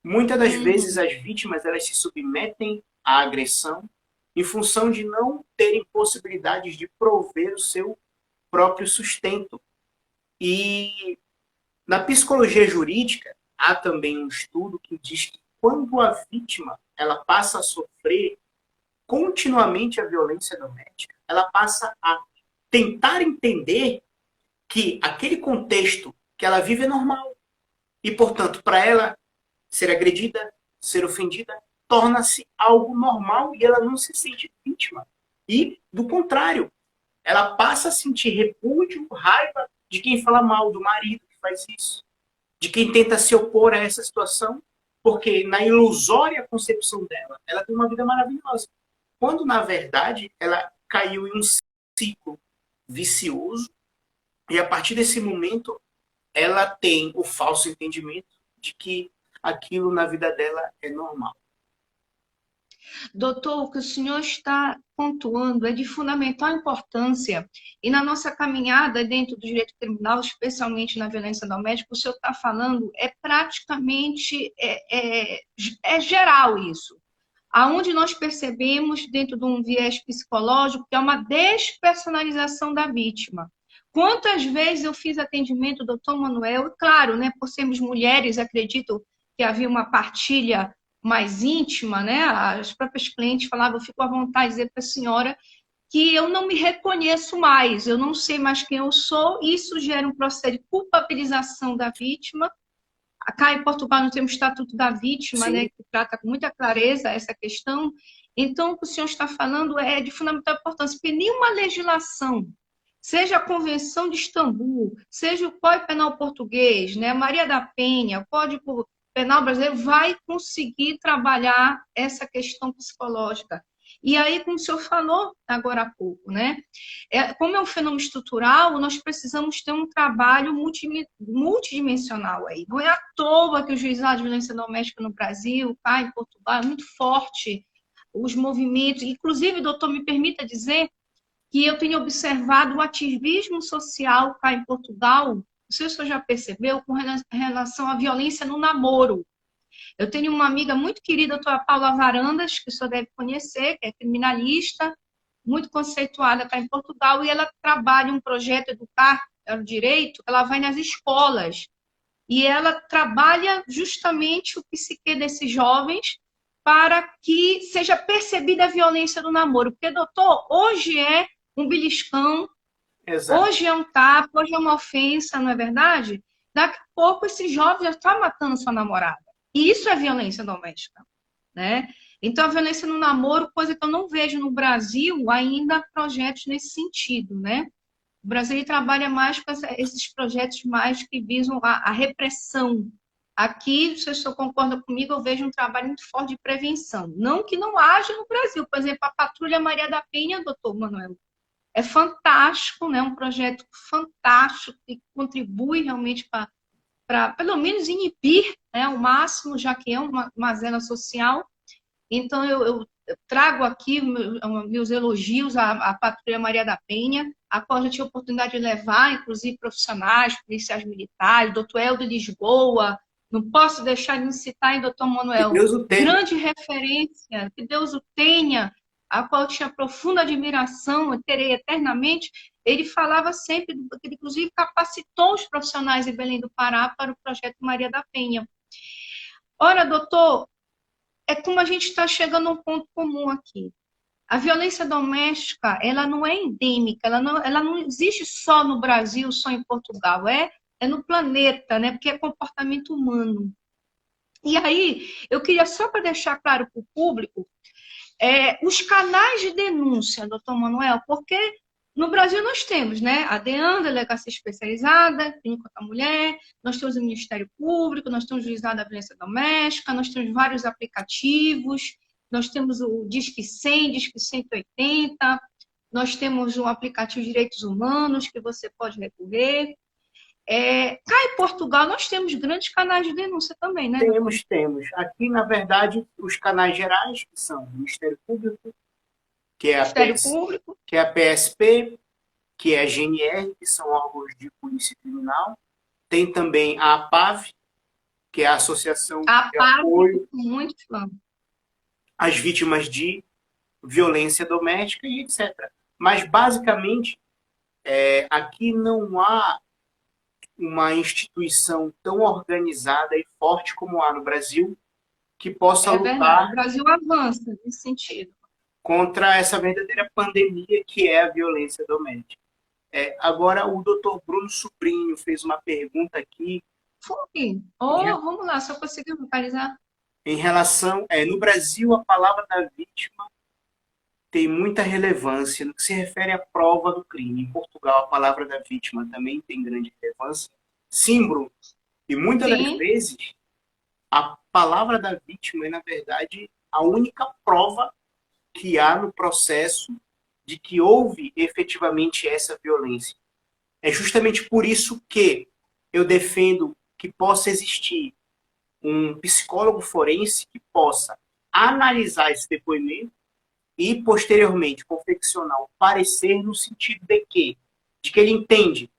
Muitas das vezes as vítimas elas se submetem à agressão em função de não terem possibilidades de prover o seu próprio sustento. E na psicologia jurídica há também um estudo que diz que quando a vítima ela passa a sofrer continuamente a violência doméstica, ela passa a tentar entender que aquele contexto que ela vive é normal. E, portanto, para ela ser agredida, ser ofendida, torna-se algo normal e ela não se sente vítima. E, do contrário, ela passa a sentir repúdio, raiva de quem fala mal do marido que faz isso, de quem tenta se opor a essa situação, porque na ilusória concepção dela, ela tem uma vida maravilhosa. Quando, na verdade, ela caiu em um ciclo vicioso e, a partir desse momento, ela tem o falso entendimento de que aquilo na vida dela é normal. Doutor, o que o senhor está pontuando é de fundamental importância e na nossa caminhada dentro do direito criminal, especialmente na violência doméstica, o senhor está falando praticamente geral isso. Aonde nós percebemos dentro de um viés psicológico que é uma despersonalização da vítima. Quantas vezes eu fiz atendimento, doutor Manuel, e claro, né, por sermos mulheres, acredito que havia uma partilha mais íntima, né? As próprias clientes falavam, eu fico à vontade de dizer para a senhora que eu não me reconheço mais, eu não sei mais quem eu sou, isso gera um processo de culpabilização da vítima. Cá em Portugal nós temos o Estatuto da Vítima, né, Sim, que trata com muita clareza essa questão. Então, o que o senhor está falando é de fundamental importância, porque nenhuma legislação, seja a Convenção de Istambul, seja o Código Penal Português, né, Maria da Penha, o Código Penal Brasileiro, vai conseguir trabalhar essa questão psicológica. E aí, como o senhor falou agora há pouco, né? Como é um fenômeno estrutural, nós precisamos ter um trabalho multidimensional aí. Não é à toa que o juizado de violência doméstica no Brasil, cá em Portugal, é muito forte, os movimentos. Inclusive, doutor, me permita dizer que eu tenho observado o ativismo social cá em Portugal, não sei se o senhor já percebeu, com relação à violência no namoro. Eu tenho uma amiga muito querida, a doutora Paula Varandas, que o senhor deve conhecer, que é criminalista, muito conceituada cá em Portugal, e ela trabalha um projeto Educar o Direito, ela vai nas escolas, e ela trabalha justamente o psique desses jovens para que seja percebida a violência do namoro. Porque, doutor, hoje é um beliscão, exato. hoje é um tapa, hoje é uma ofensa, não é verdade? Daqui a pouco esse jovem já está matando sua namorada. E isso é violência doméstica, né? Então, a violência no namoro, coisa que eu não vejo no Brasil ainda projetos nesse sentido, né? O Brasil trabalha mais com esses projetos mais que visam a repressão. Aqui, se o senhor concorda comigo, eu vejo um trabalho muito forte de prevenção. Não que não haja no Brasil. Por exemplo, a Patrulha Maria da Penha, doutor Manuel, é fantástico, né? Um projeto fantástico que contribui realmente para, pelo menos, inibir, né, o máximo, já que é uma mazela social. Então, eu trago aqui meus elogios à Patrulha Maria da Penha, a qual eu já tive a oportunidade de levar, inclusive, profissionais, policiais militares, doutor Helder de Lisboa. Não posso deixar de citar, hein, doutor Que Manuel, Deus o tenha. grande referência, que Deus o tenha, a qual eu tinha profunda admiração, eu terei eternamente. Ele falava sempre, ele inclusive capacitou os profissionais de Belém do Pará para o projeto Maria da Penha. Ora, doutor, é como a gente está chegando a um ponto comum aqui. A violência doméstica, ela não é endêmica, ela não existe só no Brasil, só em Portugal, é no planeta, né? Porque é comportamento humano. E aí, eu queria só para deixar claro para o público, os canais de denúncia, doutor Manuel, porque no Brasil nós temos, né, a DEAN, Delegacia Especializada, Clínica da Mulher, nós temos o Ministério Público, nós temos o Juizado da Violência Doméstica, nós temos vários aplicativos, nós temos o Disque 100, Disque 180, nós temos o aplicativo de Direitos Humanos, que você pode recorrer. Cá em Portugal, nós temos grandes canais de denúncia também, né, doutor? Temos. Aqui, na verdade, os canais gerais, que são o Ministério Público, que é a Ministério PS, Público, que é a PSP, que é a GNR, que são órgãos de polícia criminal. Tem também a APAV, que é a Associação a de PAV, Apoio muito fã. às Vítimas de Violência Doméstica e etc. Mas, basicamente, aqui não há uma instituição tão organizada e forte como há no Brasil que possa É verdade, o lutar Brasil avança nesse sentido. contra essa verdadeira pandemia que é a violência doméstica. Agora, o doutor Bruno Sobrinho fez uma pergunta aqui Foi. em, Oh, vamos lá, só conseguiu localizar? em relação. No Brasil, a palavra da vítima tem muita relevância no que se refere à prova do crime. Em Portugal, a palavra da vítima também tem grande relevância. Sim, Bruno. E muitas das Sim, vezes, a palavra da vítima é, na verdade, a única prova que há no processo de que houve efetivamente essa violência. É justamente por isso que eu defendo que possa existir um psicólogo forense que possa analisar esse depoimento e, posteriormente, confeccionar um parecer no sentido de que ele entende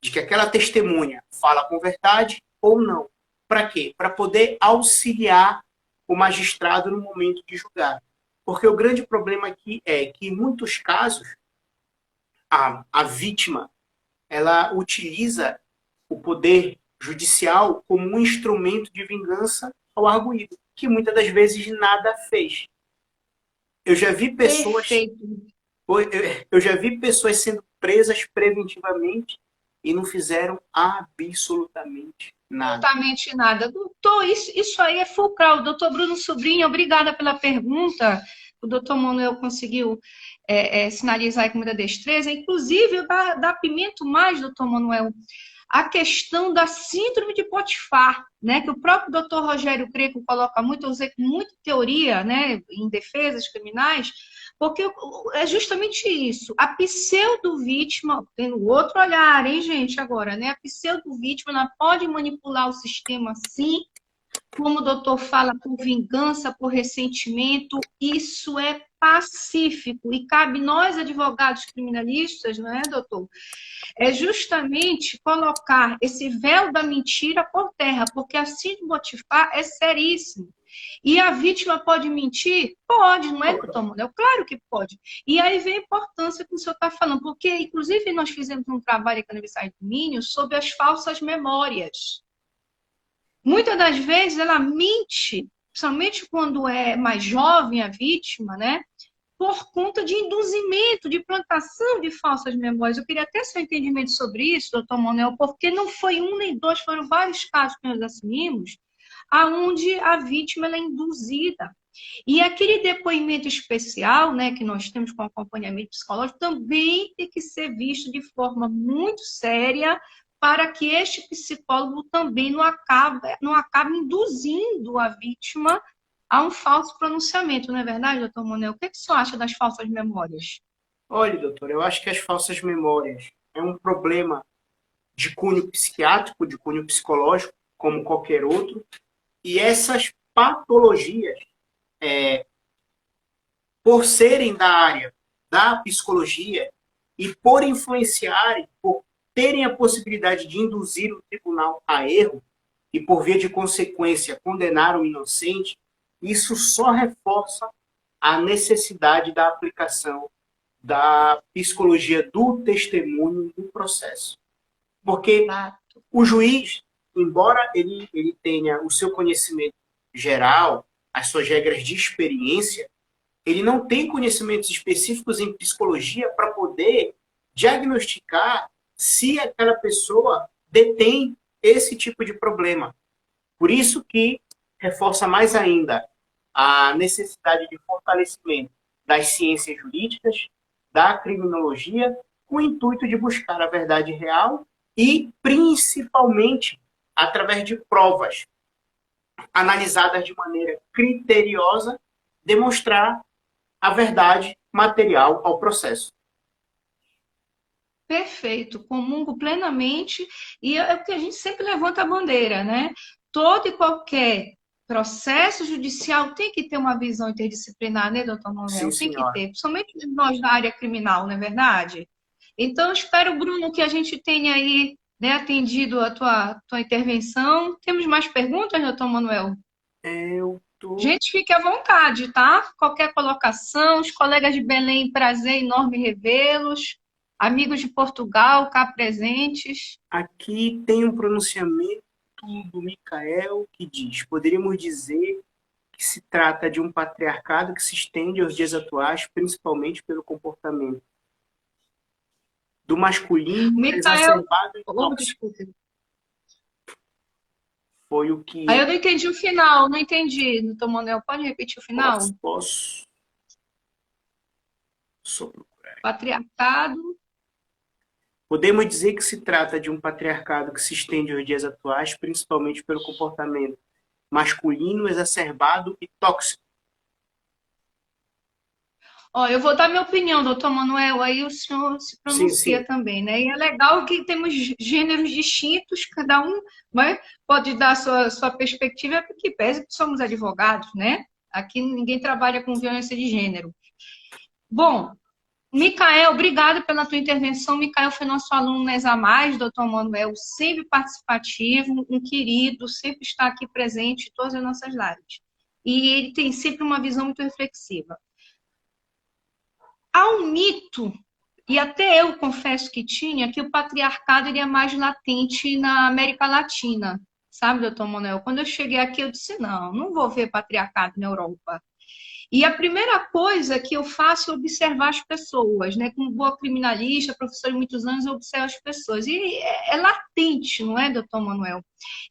de que aquela testemunha fala com verdade ou não. Para quê? Para poder auxiliar o magistrado no momento de julgar. Porque o grande problema aqui é que, em muitos casos, a vítima ela utiliza o poder judicial como um instrumento de vingança ao arguido, que muitas das vezes nada fez. Eu já vi pessoas, Perfeito. eu já vi pessoas sendo presas preventivamente e não fizeram absolutamente nada. Absolutamente nada. Doutor, isso aí é fulcral. Doutor Bruno Sobrinho, obrigada pela pergunta. O doutor Manuel conseguiu sinalizar com muita destreza. Inclusive, da Pimento Mais, doutor Manuel, a questão da síndrome de Potifar, né, que o próprio doutor Rogério Greco coloca muito, eu usei muita teoria, né, em defesas criminais, porque é justamente isso. A pseudo-vítima, tendo outro olhar, hein, gente, agora, né? A pseudo-vítima ela pode manipular o sistema, sim, como o doutor fala, por vingança, por ressentimento, isso é pacífico. E cabe nós, advogados criminalistas, não é, doutor? É justamente colocar esse véu da mentira por terra, porque assim de motivar é seríssimo. E a vítima pode mentir? Pode, não é, doutor Manuel? Claro que pode. E aí vem a importância que o senhor está falando, porque, inclusive, nós fizemos um trabalho aqui na Universidade do Minho sobre as falsas memórias. Muitas das vezes ela mente, principalmente quando é mais jovem a vítima, né? Por conta de induzimento, de plantação de falsas memórias. Eu queria até seu entendimento sobre isso, doutor Manuel, porque não foi um nem dois, foram vários casos que nós assumimos, aonde a vítima ela é induzida. E aquele depoimento especial, né, que nós temos com acompanhamento psicológico, também tem que ser visto de forma muito séria para que este psicólogo também não acabe induzindo a vítima a um falso pronunciamento, não é verdade, doutor Monel? O que você acha das falsas memórias? Olha, doutor, eu acho que as falsas memórias é um problema de cunho psiquiátrico, de cunho psicológico, como qualquer outro, e essas patologias, por serem da área da psicologia e por influenciarem, por terem a possibilidade de induzir o tribunal a erro e, por via de consequência, condenar o inocente, isso só reforça a necessidade da aplicação da psicologia do testemunho no processo. Porque o juiz, embora ele tenha o seu conhecimento geral, as suas regras de experiência, ele não tem conhecimentos específicos em psicologia para poder diagnosticar se aquela pessoa detém esse tipo de problema. Por isso que reforça mais ainda a necessidade de fortalecimento das ciências jurídicas, da criminologia, com o intuito de buscar a verdade real e, principalmente, através de provas analisadas de maneira criteriosa, demonstrar a verdade material ao processo. Perfeito, comungo plenamente, e é o que a gente sempre levanta a bandeira, né? Todo e qualquer processo judicial tem que ter uma visão interdisciplinar, né, doutor Sim, Manuel? Tem que senhora. ter, principalmente nós da área criminal, não é verdade? Então, espero, Bruno, que a gente tenha aí, né, atendido a tua intervenção. Temos mais perguntas, doutor Manuel? Eu tô... Gente, fique à vontade, tá? Qualquer colocação, os colegas de Belém, prazer enorme revê-los. Amigos de Portugal, cá presentes. Aqui tem um pronunciamento do Micael que diz: poderíamos dizer que se trata de um patriarcado que se estende aos dias atuais, principalmente pelo comportamento do masculino Micael, exacerbado e oh, tóxico. desculpe. Foi o que Aí eu não entendi o final, não entendi, doutor Manuel. Pode repetir o final? posso só procurar. Patriarcado. Podemos dizer que se trata de um patriarcado que se estende aos dias atuais, principalmente pelo comportamento masculino exacerbado e tóxico. Ó, eu vou dar minha opinião, doutor Manuel, aí o senhor se Sim, pronuncia sim. também, né? E é legal que temos gêneros distintos, cada um, né, pode dar sua perspectiva, porque pese que somos advogados, né? Aqui ninguém trabalha com violência de gênero. Bom, Micael, obrigado pela tua intervenção. Micael foi nosso aluno na ESA+, doutor Manuel, sempre participativo, um querido, sempre está aqui presente em todas as nossas lives. E ele tem sempre uma visão muito reflexiva. Há um mito, e até eu confesso que tinha, que o patriarcado ele é mais latente na América Latina, sabe, doutor Manuel? Quando eu cheguei aqui, eu disse, não vou ver patriarcado na Europa. E a primeira coisa que eu faço é observar as pessoas, né? Como boa criminalista, professora de muitos anos, eu observo as pessoas. E é latente, não é, doutor Manuel?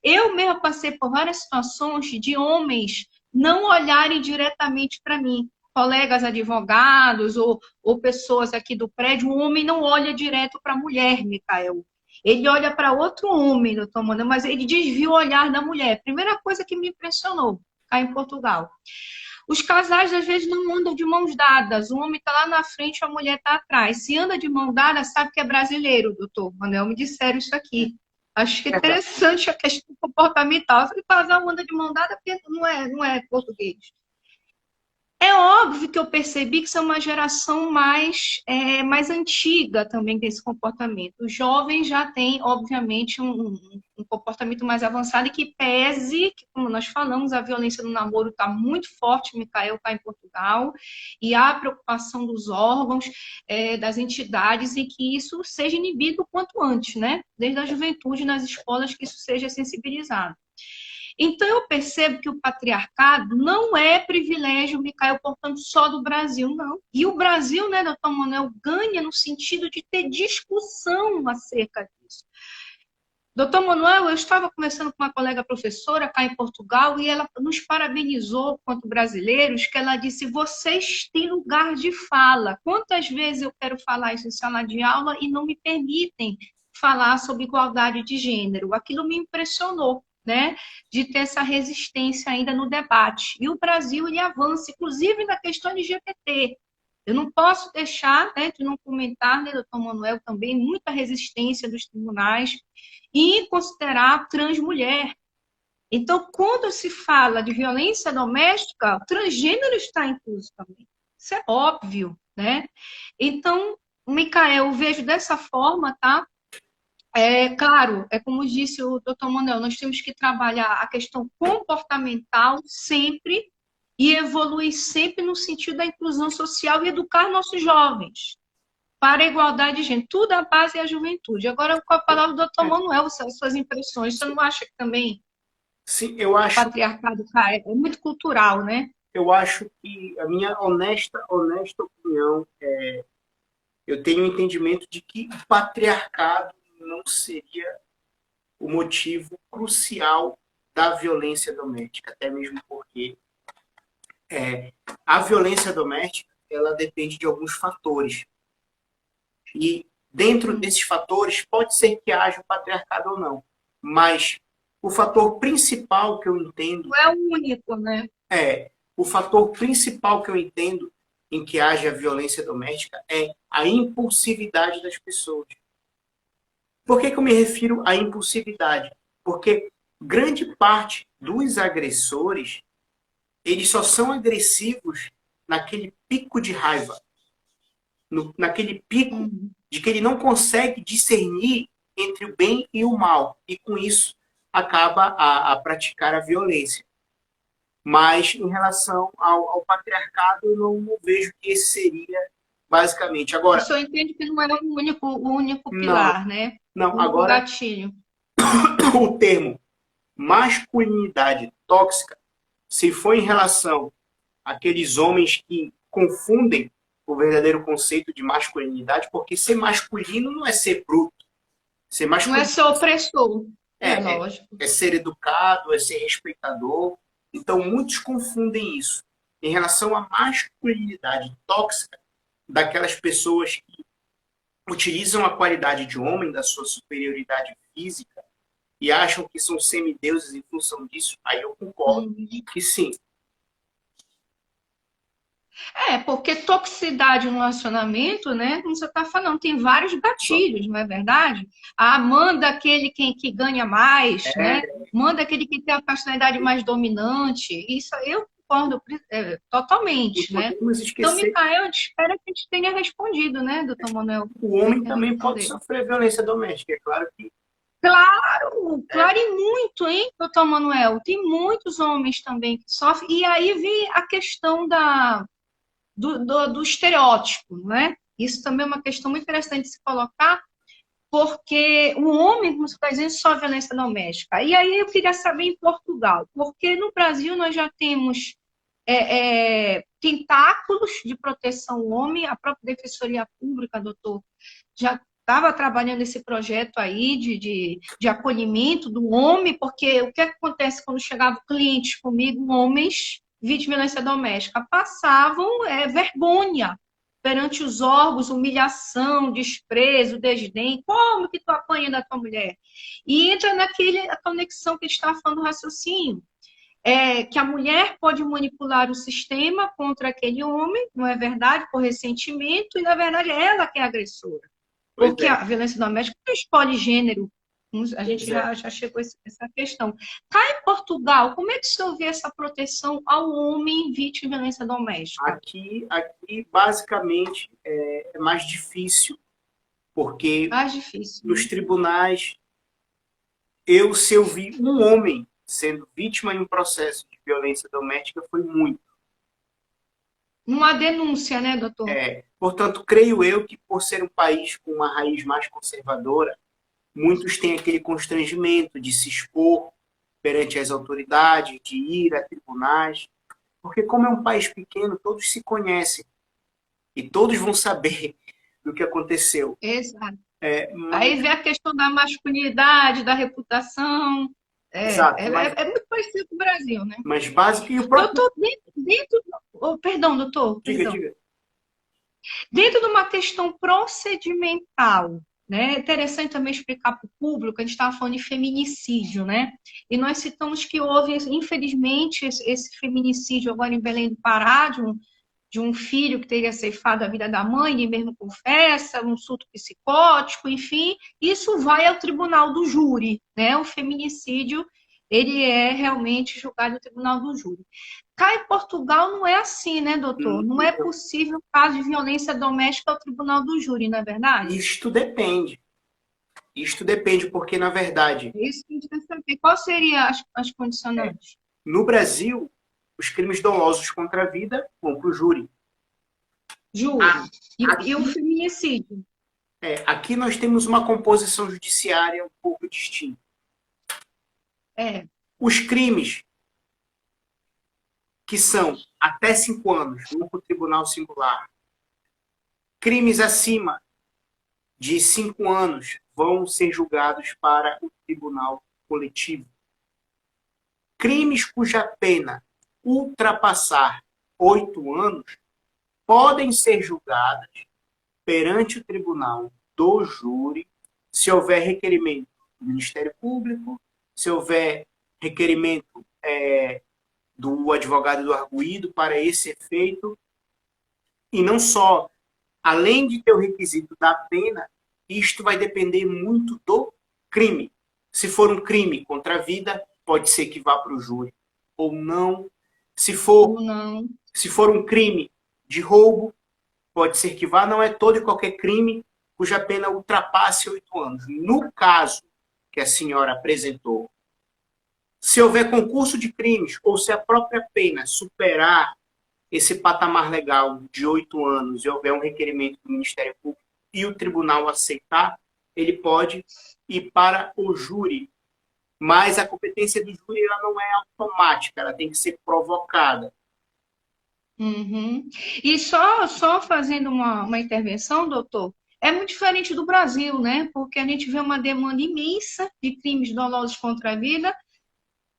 Eu mesma passei por várias situações de homens não olharem diretamente para mim. Colegas advogados ou pessoas aqui do prédio, o homem não olha direto para a mulher, Micael. Ele olha para outro homem, doutor Manuel, mas ele desvia o olhar da mulher. Primeira coisa que me impressionou, cá em Portugal. Os casais, às vezes, não andam de mãos dadas. O homem está lá na frente, a mulher está atrás. Se anda de mão dada, sabe que é brasileiro, doutor Manuel. Me disseram isso aqui. Acho que é interessante a questão comportamental. Eu falei, casal anda de mão dada porque não é português. É óbvio que eu percebi que são uma geração mais antiga também desse comportamento. Os jovens já têm, obviamente, um comportamento mais avançado e que pese, que, como nós falamos, a violência no namoro está muito forte, Micael, cá em Portugal, e há a preocupação dos órgãos, das entidades, em que isso seja inibido o quanto antes, né? Desde a juventude, nas escolas, que isso seja sensibilizado. Então, eu percebo que o patriarcado não é privilégio, Micael, portanto, só do Brasil, não. E o Brasil, né, doutor Manuel, ganha no sentido de ter discussão acerca disso. Doutor Manuel, eu estava conversando com uma colega professora cá em Portugal e ela nos parabenizou, quanto brasileiros, que ela disse, vocês têm lugar de fala. Quantas vezes eu quero falar isso em sala de aula e não me permitem falar sobre igualdade de gênero? Aquilo me impressionou, né, de ter essa resistência ainda no debate. E o Brasil, ele avança, inclusive na questão LGBT. Eu não posso deixar, né, de não comentar, né, doutor Manuel, também muita resistência dos tribunais em considerar transmulher. Então, quando se fala de violência doméstica, o transgênero está incluso também. Isso é óbvio, né? Então, Micael, eu vejo dessa forma, tá? Claro, é como disse o doutor Manuel, nós temos que trabalhar a questão comportamental sempre e evoluir sempre no sentido da inclusão social e educar nossos jovens para a igualdade de gênero. Tudo a base é a juventude. Agora, com a palavra do doutor Manuel, suas impressões, você não acha que também Sim, eu acho, o patriarcado é muito cultural, né? eu acho que a minha honesta opinião eu tenho o entendimento de que o patriarcado não seria o motivo crucial da violência doméstica, até mesmo porque a violência doméstica ela depende de alguns fatores. E dentro desses fatores pode ser que haja o patriarcado ou não, mas o fator principal que eu entendo Não é o único, né? o fator principal que eu entendo em que haja violência doméstica é a impulsividade das pessoas. Por que eu me refiro à impulsividade? Porque grande parte dos agressores, eles só são agressivos naquele pico de raiva, naquele pico de que ele não consegue discernir entre o bem e o mal, e com isso acaba a praticar a violência. Mas em relação ao patriarcado, eu não vejo que esse seria basicamente. Agora, O senhor entende que não é o único pilar, né? Não, O agora gatilho. o termo masculinidade tóxica, se for em relação àqueles homens que confundem o verdadeiro conceito de masculinidade, porque ser masculino não é ser bruto. Ser Não é masculino ser opressor. Lógico. é ser educado, é ser respeitador. Então, muitos confundem isso. Em relação à masculinidade tóxica, daquelas pessoas que utilizam a qualidade de homem, da sua superioridade física, e acham que são semideuses em função disso, aí eu concordo que sim. Porque toxicidade no relacionamento, né? Como você está falando, tem vários gatilhos, não é verdade? Manda aquele que ganha mais, né? Manda aquele que tem a personalidade mais dominante. Isso eu concordo totalmente, né? Então, Micael, eu espero que a gente tenha respondido, né, doutor Manuel? O homem também pode sofrer violência doméstica, é claro que. Claro, e muito, hein, doutor Manuel? Tem muitos homens também que sofrem. E aí vem a questão do estereótipo, não é? Isso também é uma questão muito interessante de se colocar, porque o homem, como você está dizendo, só violência doméstica. E aí eu queria saber em Portugal, porque no Brasil nós já temos tentáculos de proteção ao homem, a própria Defensoria Pública, doutor, já estava trabalhando esse projeto aí de acolhimento do homem, porque o que acontece quando chegavam clientes comigo, homens vítimas de violência doméstica, passavam vergonha perante os órgãos, humilhação, desprezo, desdém. Como que tu apanha da tua mulher? E entra a conexão que a gente estava falando do raciocínio. Que a mulher pode manipular o sistema contra aquele homem, não é verdade? Por ressentimento, e na verdade é ela que é a agressora. Porque a violência doméstica não escolhe gênero. A gente já chegou a essa questão. Cá em Portugal, como é que o senhor vê essa proteção ao homem vítima de violência doméstica? Aqui basicamente, é mais difícil, porque nos tribunais, se eu vi um homem sendo vítima em um processo de violência doméstica, foi muito. Uma denúncia, né, doutor? Portanto, creio eu que, por ser um país com uma raiz mais conservadora, muitos têm aquele constrangimento de se expor perante as autoridades, de ir a tribunais, porque como é um país pequeno, todos se conhecem e todos vão saber do que aconteceu. Exato. Aí vem a questão da masculinidade, da reputação. Exato, é muito parecido com o Brasil, né? Mas básico e o próprio... Doutor, perdão, doutor. Diga. Dentro de uma questão procedimental, né? É interessante também explicar para o público, a gente estava falando de feminicídio, né? E nós citamos que houve, infelizmente, esse feminicídio agora em Belém do Pará, de um filho que teria ceifado a vida da mãe, ele mesmo confessa, um surto psicótico, enfim, isso vai ao tribunal do júri, né? O feminicídio, ele é realmente julgado no tribunal do júri. Cá em Portugal não é assim, né, doutor? Não é possível caso de violência doméstica ao tribunal do júri, não é verdade? Isto depende. Porque, na verdade... Isso que a gente quer saber. Quais seriam as condicionantes? No Brasil, os crimes dolosos contra a vida vão para o júri. E o feminicídio? Aqui nós temos uma composição judiciária um pouco distinta. Os crimes que são até 5 anos, vão para o tribunal singular. Crimes acima de 5 anos vão ser julgados para o tribunal coletivo. Crimes cuja pena ultrapassar 8 anos podem ser julgadas perante o tribunal do júri, se houver requerimento do Ministério Público, se houver requerimento do advogado do arguido para esse efeito. E não só, além de ter o requisito da pena, isto vai depender muito do crime. Se for um crime contra a vida, pode ser que vá para o júri ou não. Se for um crime de roubo, pode ser que vá. Não é todo e qualquer crime cuja pena ultrapasse 8 anos. No caso que a senhora apresentou, se houver concurso de crimes ou se a própria pena superar esse patamar legal de 8 anos e houver um requerimento do Ministério Público e o tribunal aceitar, ele pode ir para o júri. Mas a competência do júri ela não é automática, ela tem que ser provocada. E só fazendo uma intervenção, doutor, é muito diferente do Brasil, né? Porque a gente vê uma demanda imensa de crimes dolosos contra a vida,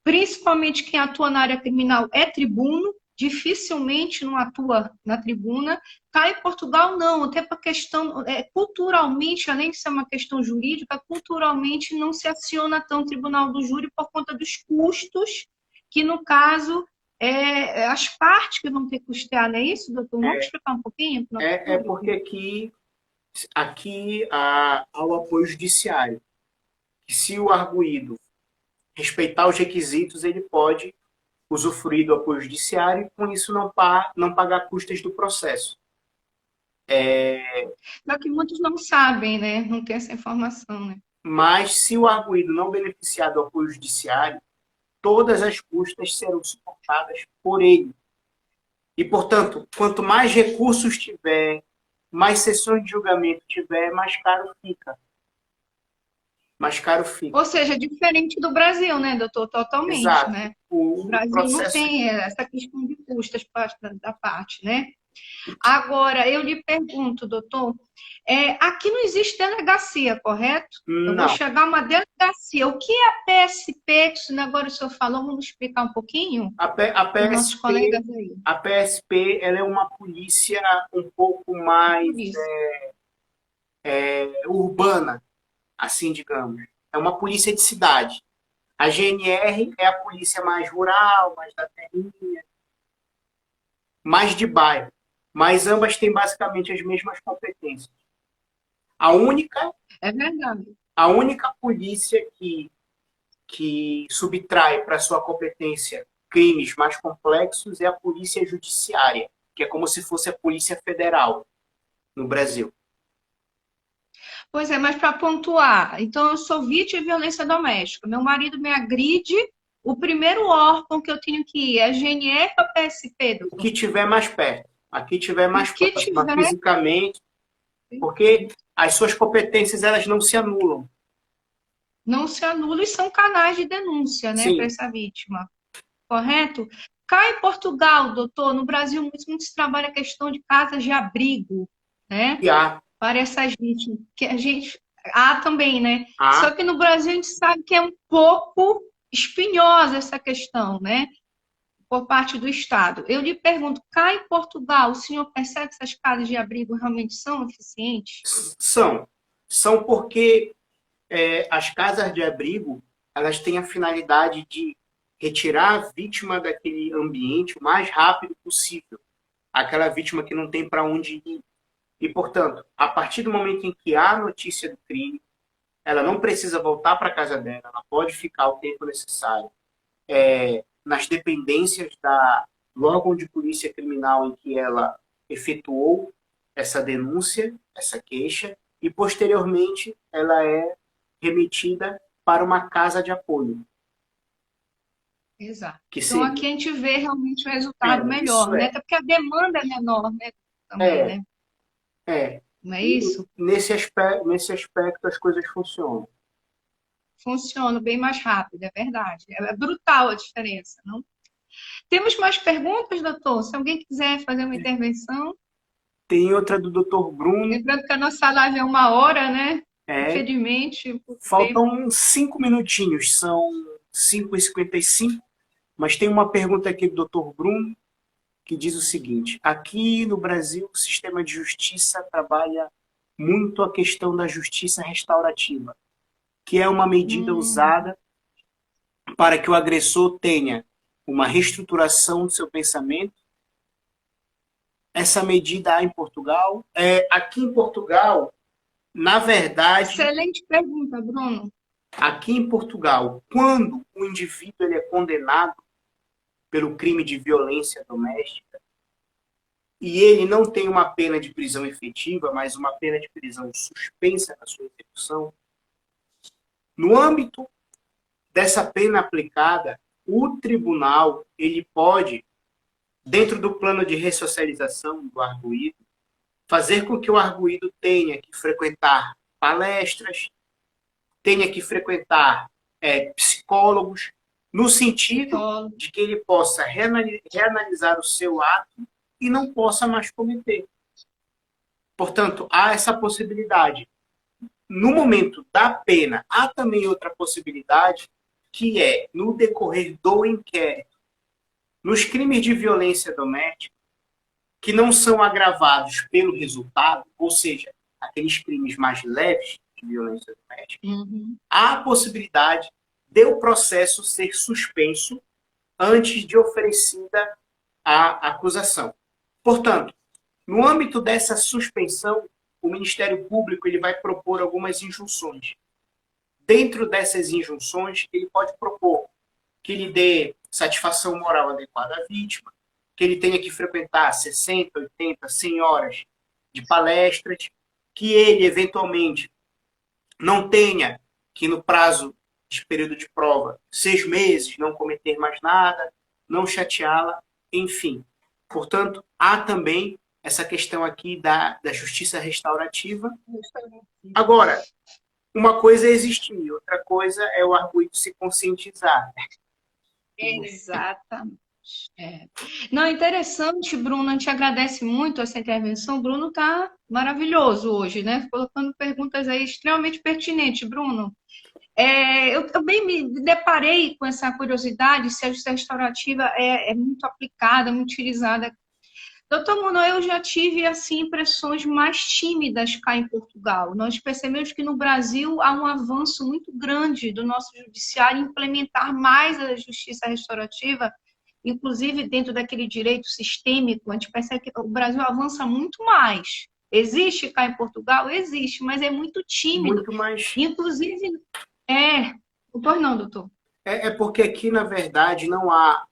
principalmente quem atua na área criminal é tribuno, dificilmente não atua na tribuna. Cá em Portugal, não, até para questão, culturalmente, além de ser uma questão jurídica, culturalmente não se aciona tão o tribunal do júri por conta dos custos, que no caso, as partes que vão ter que custear, não é isso, doutor? Vamos explicar um pouquinho? Porque aqui há o apoio judiciário. Que se o arguido respeitar os requisitos, ele pode usufruir do apoio judiciário e, com isso, não pagar custas do processo. Só que muitos não sabem, né? Não tem essa informação, né? Mas, se o arguido não beneficiar do apoio judiciário, todas as custas serão suportadas por ele. E, portanto, quanto mais recursos tiver, mais sessões de julgamento tiver, mais caro fica. Mais caro fica. Ou seja, diferente do Brasil, né, doutor? Totalmente, Exato. né? O O Brasil não processo. tem essa questão de custas da parte, né? Agora, eu lhe pergunto, doutor, aqui não existe delegacia, correto? Eu vou Não. chegar a uma delegacia. O que é a PSP, que agora o senhor falou, vamos explicar um pouquinho A para os nossos PSP, colegas aí. a PSP ela é uma polícia um pouco mais Por isso. urbana, assim, digamos. É uma polícia de cidade. A GNR é a polícia mais rural, mais da terrinha, mais de bairro. Mas ambas têm basicamente as mesmas competências. A única, É verdade. a única polícia que subtrai para sua competência crimes mais complexos é a polícia judiciária, que é como se fosse a polícia federal no Brasil. Pois é, mas para pontuar, então eu sou vítima de violência doméstica. Meu marido me agride, o primeiro órgão que eu tenho que ir é a GNR ou a PSP, O doutor? que tiver mais perto, a que tiver O mais que próxima tiver, fisicamente, porque as suas competências elas não se anulam. não se anula e são canais de denúncia, né, para Sim, essa vítima, correto? Cá em Portugal, doutor, no Brasil, muito se trabalha a questão de casas de abrigo, né, e para essas vítimas, que a gente há também, né? há Só que no Brasil a gente sabe que é um pouco espinhosa essa questão, né? Por parte do Estado. Eu lhe pergunto, cá em Portugal, o senhor percebe que essas casas de abrigo realmente são eficientes? são. São porque as casas de abrigo elas têm a finalidade de retirar a vítima daquele ambiente o mais rápido possível. Aquela vítima que não tem para onde ir. E, portanto, a partir do momento em que há notícia do crime, ela não precisa voltar para a casa dela, ela pode ficar o tempo necessário nas dependências do órgão de polícia criminal em que ela efetuou essa denúncia, essa queixa, e posteriormente ela é remetida para uma casa de apoio, Exato. que Então seria, aqui a gente vê realmente um resultado melhor, isso né? Até porque a demanda é menor, né? Também, é, né? é, Não é e isso? nesse aspecto as coisas funcionam. Funciona bem mais rápido, é verdade. É brutal a diferença, não? Temos mais perguntas, doutor? Se alguém quiser fazer uma intervenção, Tem outra do Dr. Bruno, lembrando que a nossa live é 1 hora, né? é, Infelizmente, por tempo. faltam 5 minutinhos, são 5h55, mas tem uma pergunta aqui do Dr. Bruno, que diz o seguinte: aqui no Brasil, o sistema de justiça trabalha muito a questão da justiça restaurativa, que é uma medida Hum, usada para que o agressor tenha uma reestruturação do seu pensamento. Essa medida há em Portugal. Aqui em Portugal, na verdade, excelente pergunta, Bruno. aqui em Portugal, quando o indivíduo ele é condenado pelo crime de violência doméstica e ele não tem uma pena de prisão efetiva, mas uma pena de prisão suspensa na sua execução, no âmbito dessa pena aplicada, o tribunal ele pode, dentro do plano de ressocialização do arguído, fazer com que o arguído tenha que frequentar palestras, tenha que frequentar psicólogos, no sentido Psicólogo. de que ele possa reanalisar o seu ato e não possa mais cometer. Portanto, há essa possibilidade. No momento da pena, há também outra possibilidade, que é, no decorrer do inquérito, nos crimes de violência doméstica, que não são agravados pelo resultado, ou seja, aqueles crimes mais leves de violência doméstica, Uhum. há a possibilidade de o processo ser suspenso antes de oferecida a acusação. Portanto, no âmbito dessa suspensão, o Ministério Público ele vai propor algumas injunções. Dentro dessas injunções, ele pode propor que lhe dê satisfação moral adequada à vítima, que ele tenha que frequentar 60, 80, 100 horas de palestras, que ele, eventualmente, não tenha que, no prazo de período de prova, 6 meses, não cometer mais nada, não chateá-la, enfim. Portanto, há também essa questão aqui da justiça restaurativa. Agora, uma coisa é existir, outra coisa é o arguido se conscientizar. Exatamente. Não, interessante, Bruno, a gente agradece muito essa intervenção. O Bruno está maravilhoso hoje, né? Colocando perguntas aí extremamente pertinentes, Bruno. Eu também me deparei com essa curiosidade se a justiça restaurativa é muito aplicada, muito utilizada. Doutor Muno, eu já tive assim, impressões mais tímidas cá em Portugal. Nós percebemos que no Brasil há um avanço muito grande do nosso judiciário em implementar mais a justiça restaurativa, inclusive dentro daquele direito sistêmico. A gente percebe que o Brasil avança muito mais. Existe cá em Portugal? Existe, mas é muito tímido. Muito mais. Inclusive, pois não, doutor. É porque aqui, na verdade, não há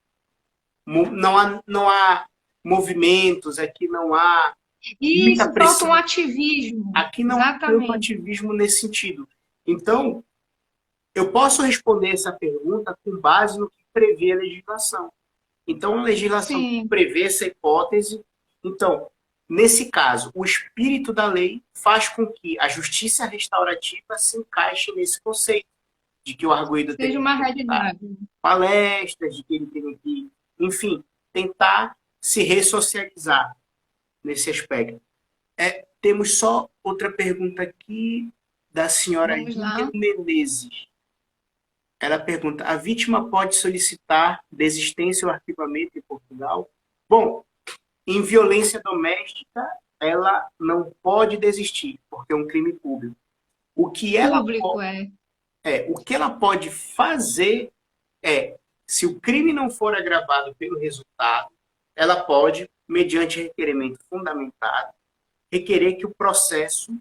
movimentos, aqui não há muita pressão. Falta um ativismo. Aqui não há tanto ativismo nesse sentido. Então, eu posso responder essa pergunta com base no que prevê a legislação. Então, a legislação prevê essa hipótese. Então, nesse caso, o espírito da lei faz com que a justiça restaurativa se encaixe nesse conceito de que o arguido tem uma realidade. Palestras, de que ele tem que, enfim, tentar se ressocializar nesse aspecto. Temos só outra pergunta aqui da senhora Lívia Menezes. Ela pergunta: a vítima pode solicitar desistência ou arquivamento em Portugal? Bom, em violência doméstica, ela não pode desistir, porque é um crime público. O que ela pode fazer se o crime não for agravado pelo resultado, ela pode, mediante requerimento fundamentado, requerer que o processo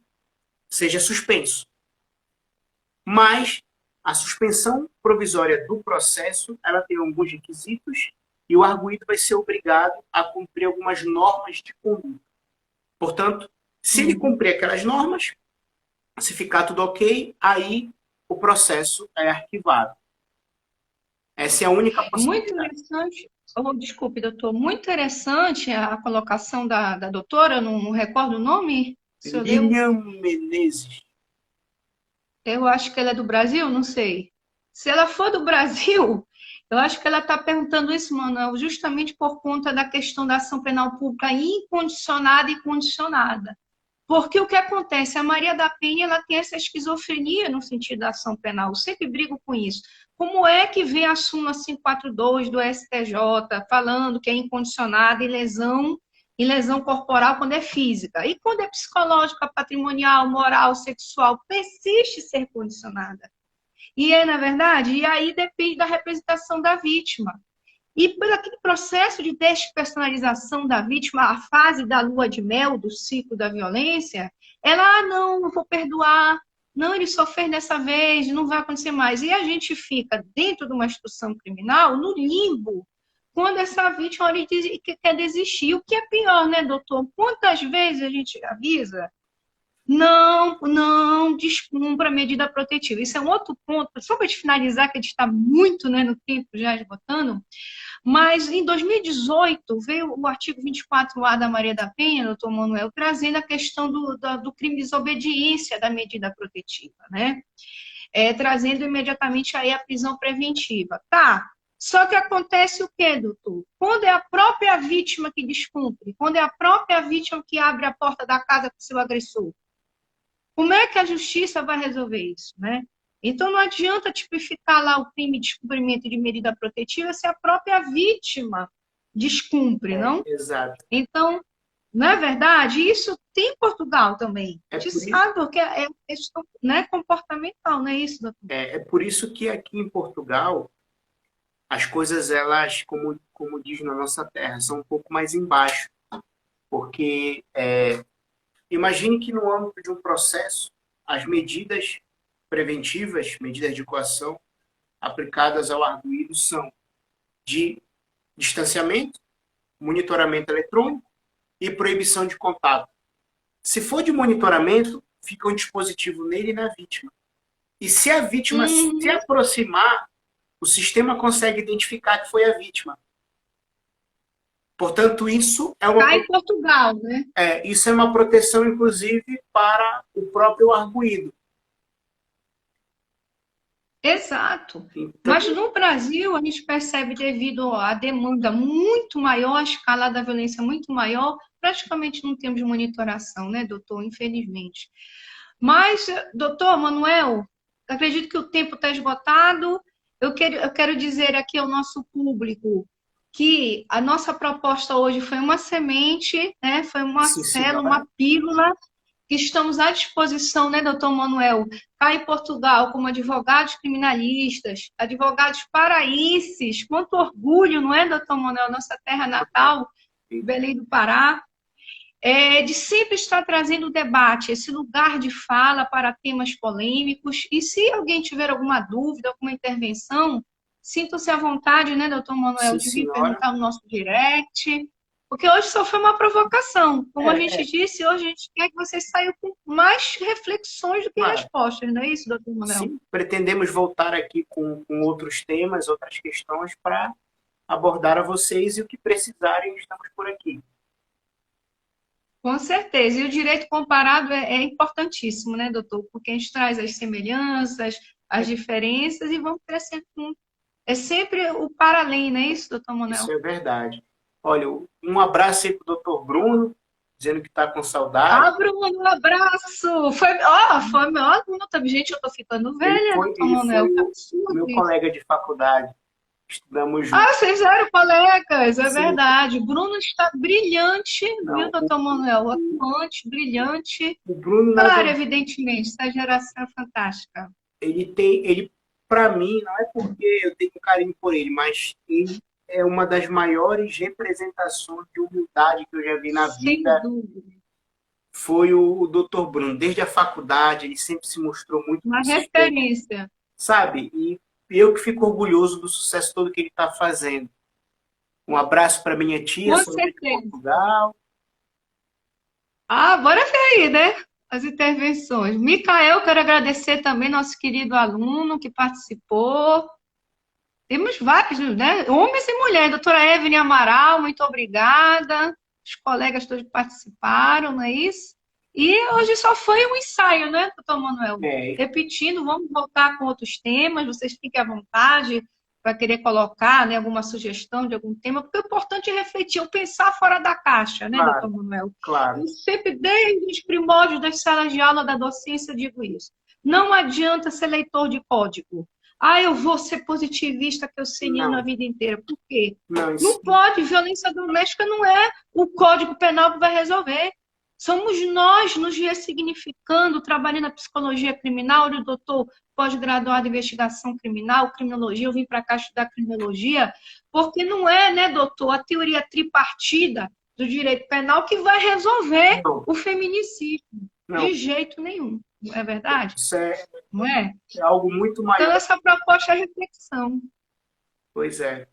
seja suspenso. Mas a suspensão provisória do processo, ela tem alguns requisitos e o arguido vai ser obrigado a cumprir algumas normas de conduta. Portanto, se ele cumprir aquelas normas, se ficar tudo ok, aí o processo é arquivado. Essa é a única possibilidade. Muito interessante. Desculpe, doutor. Muito interessante a colocação da doutora, não recordo o nome. Lívia Menezes. Eu acho que ela é do Brasil, não sei. Se ela for do Brasil, eu acho que ela está perguntando isso, Manuel, justamente por conta da questão da ação penal pública incondicionada e condicionada. Porque o que acontece? A Maria da Penha ela tem essa esquizofrenia no sentido da ação penal. Eu sempre brigo com isso. Como é que vem a súmula 542 do STJ falando que é incondicionada em lesão corporal quando é física? E quando é psicológica, patrimonial, moral, sexual, persiste ser condicionada. Na verdade, e aí depende da representação da vítima. E por aquele processo de despersonalização da vítima, a fase da lua de mel, do ciclo da violência, ela, não vou perdoar, não, ele só fez dessa vez, não vai acontecer mais. E a gente fica dentro de uma instituição criminal, no limbo, quando essa vítima quer desistir. O que é pior, né, doutor? Quantas vezes a gente avisa? Não descumpra a medida protetiva. Isso é um outro ponto, só para finalizar, que a gente está muito no tempo já esgotando, mas em 2018 veio o artigo 24A da Maria da Penha, doutor Manuel, trazendo a questão do crime de desobediência da medida protetiva, né? Trazendo imediatamente aí a prisão preventiva. Tá, só que acontece o quê, doutor? Quando é a própria vítima que descumpre, quando é a própria vítima que abre a porta da casa para o seu agressor, como é que a justiça vai resolver isso, né? Então, não adianta tipificar lá o crime de descumprimento de medida protetiva se a própria vítima descumpre, não? Exato. Então, não é verdade? Isso tem em Portugal também. A gente sabe, porque é questão comportamental, não é isso, doutor? É por isso que aqui em Portugal, as coisas, elas, como diz na nossa terra, são um pouco mais embaixo. Porque imagine que no âmbito de um processo, as medidas preventivas, medidas de coação aplicadas ao arguido são de distanciamento, monitoramento eletrônico e proibição de contato. Se for de monitoramento, fica um dispositivo nele e na vítima. E se a vítima se aproximar, o sistema consegue identificar que foi a vítima. Portanto, isso é Cá em Portugal, né? isso é uma proteção, inclusive, para o próprio arguido. Exato. Então, Mas no Brasil, a gente percebe, devido à demanda muito maior, a escala da violência muito maior, praticamente não temos monitoração, né, doutor? Infelizmente. Mas, doutor Manuel, acredito que o tempo está esgotado. Eu quero dizer aqui ao nosso público que a nossa proposta hoje foi uma semente, né? Foi uma sim, célula, senhora. uma pílula que estamos à disposição, né, doutor Manuel, cá em Portugal, como advogados criminalistas, advogados paraenses, quanto orgulho, não é, doutor Manuel, nossa terra natal, Belém do Pará, de sempre estar trazendo o debate, esse lugar de fala para temas polêmicos, e se alguém tiver alguma dúvida, alguma intervenção, sinta-se à vontade, né, doutor Manuel, Sim, de vir senhora. perguntar no nosso direct, porque hoje só foi uma provocação. Como a gente É, disse, hoje a gente quer que vocês saiam com mais reflexões do que claro. respostas, não é isso, doutor Manuel? Sim, pretendemos voltar aqui com outros temas, outras questões para abordar a vocês e o que precisarem, estamos por aqui. Com certeza. E o direito comparado é importantíssimo, né, doutor? Porque a gente traz as semelhanças, as diferenças e vamos crescendo junto. É sempre o para além, não é isso, doutor Manuel? Isso é verdade. Olha, um abraço aí para o doutor Bruno, dizendo que está com saudade. Ah, Bruno, um abraço! Foi meu aluno também. Gente, eu tô ficando velha, doutor Manuel. Que absurdo meu isso. colega de faculdade. Estudamos Ah, juntos. vocês eram colegas, é Sim. verdade. Bruno está brilhante, Não, viu, doutor Manuel? Atuante, brilhante. O Bruno, Claro, evidentemente, essa geração é fantástica. ele para mim, não é porque eu tenho carinho por ele, mas ele é uma das maiores representações de humildade que eu já vi na vida. Sem dúvida. Foi o Dr. Bruno. Desde a faculdade, ele sempre se mostrou muito Uma consistente, referência. sabe? E eu que fico orgulhoso do sucesso todo que ele está fazendo. Um abraço para minha tia, Com sou de certeza. Portugal. Ah, bora ver aí, né? As intervenções. Micael, quero agradecer também, nosso querido aluno que participou. Temos vários, né? Homens e mulheres. Doutora Evelyn Amaral, muito obrigada. Os colegas todos participaram, não é isso? E hoje só foi um ensaio, né, doutor Manuel? Repetindo, vamos voltar com outros temas. Vocês fiquem à vontade para querer colocar, né, alguma sugestão de algum tema, porque o importante é refletir, ou pensar fora da caixa, né, Claro, doutor Manuel? claro. Eu sempre, desde os primórdios das salas de aula da docência, digo isso. Não adianta ser leitor de código. Ah, eu vou ser positivista, que eu sei a vida inteira. Por quê? Não pode. Violência doméstica não é o Código Penal que vai resolver. Somos nós nos ressignificando, trabalhando a psicologia criminal, o doutor pós-graduado em investigação criminal, criminologia, eu vim para cá estudar criminologia, porque não é, né, doutor, a teoria tripartida do direito penal que vai resolver o feminicídio. De jeito nenhum. Não é verdade? Isso não é? É algo muito maior. Então, essa proposta é reflexão. Pois é.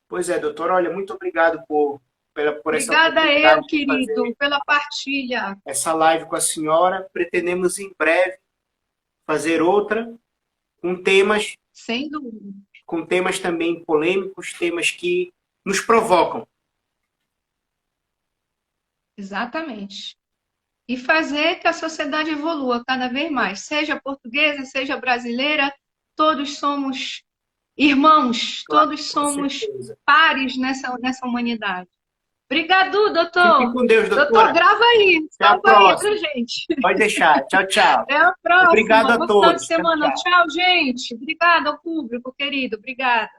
Pois é, doutor. Olha, muito obrigado por essa obrigada eu, querido, pela partilha. Essa live com a senhora. Pretendemos em breve fazer outra com temas... Sem dúvida. Com temas também polêmicos, temas que nos provocam. Exatamente. E fazer que a sociedade evolua cada vez mais. Seja portuguesa, seja brasileira, todos somos irmãos, claro, todos somos pares nessa humanidade. Obrigado, doutor. Fique com Deus, doutora. Doutor, grava aí. Salva aí pra gente. Pode deixar. Tchau, tchau. Até a próxima. Obrigado a todos. Boa semana. Tchau, gente. Obrigada ao público, querido. Obrigada.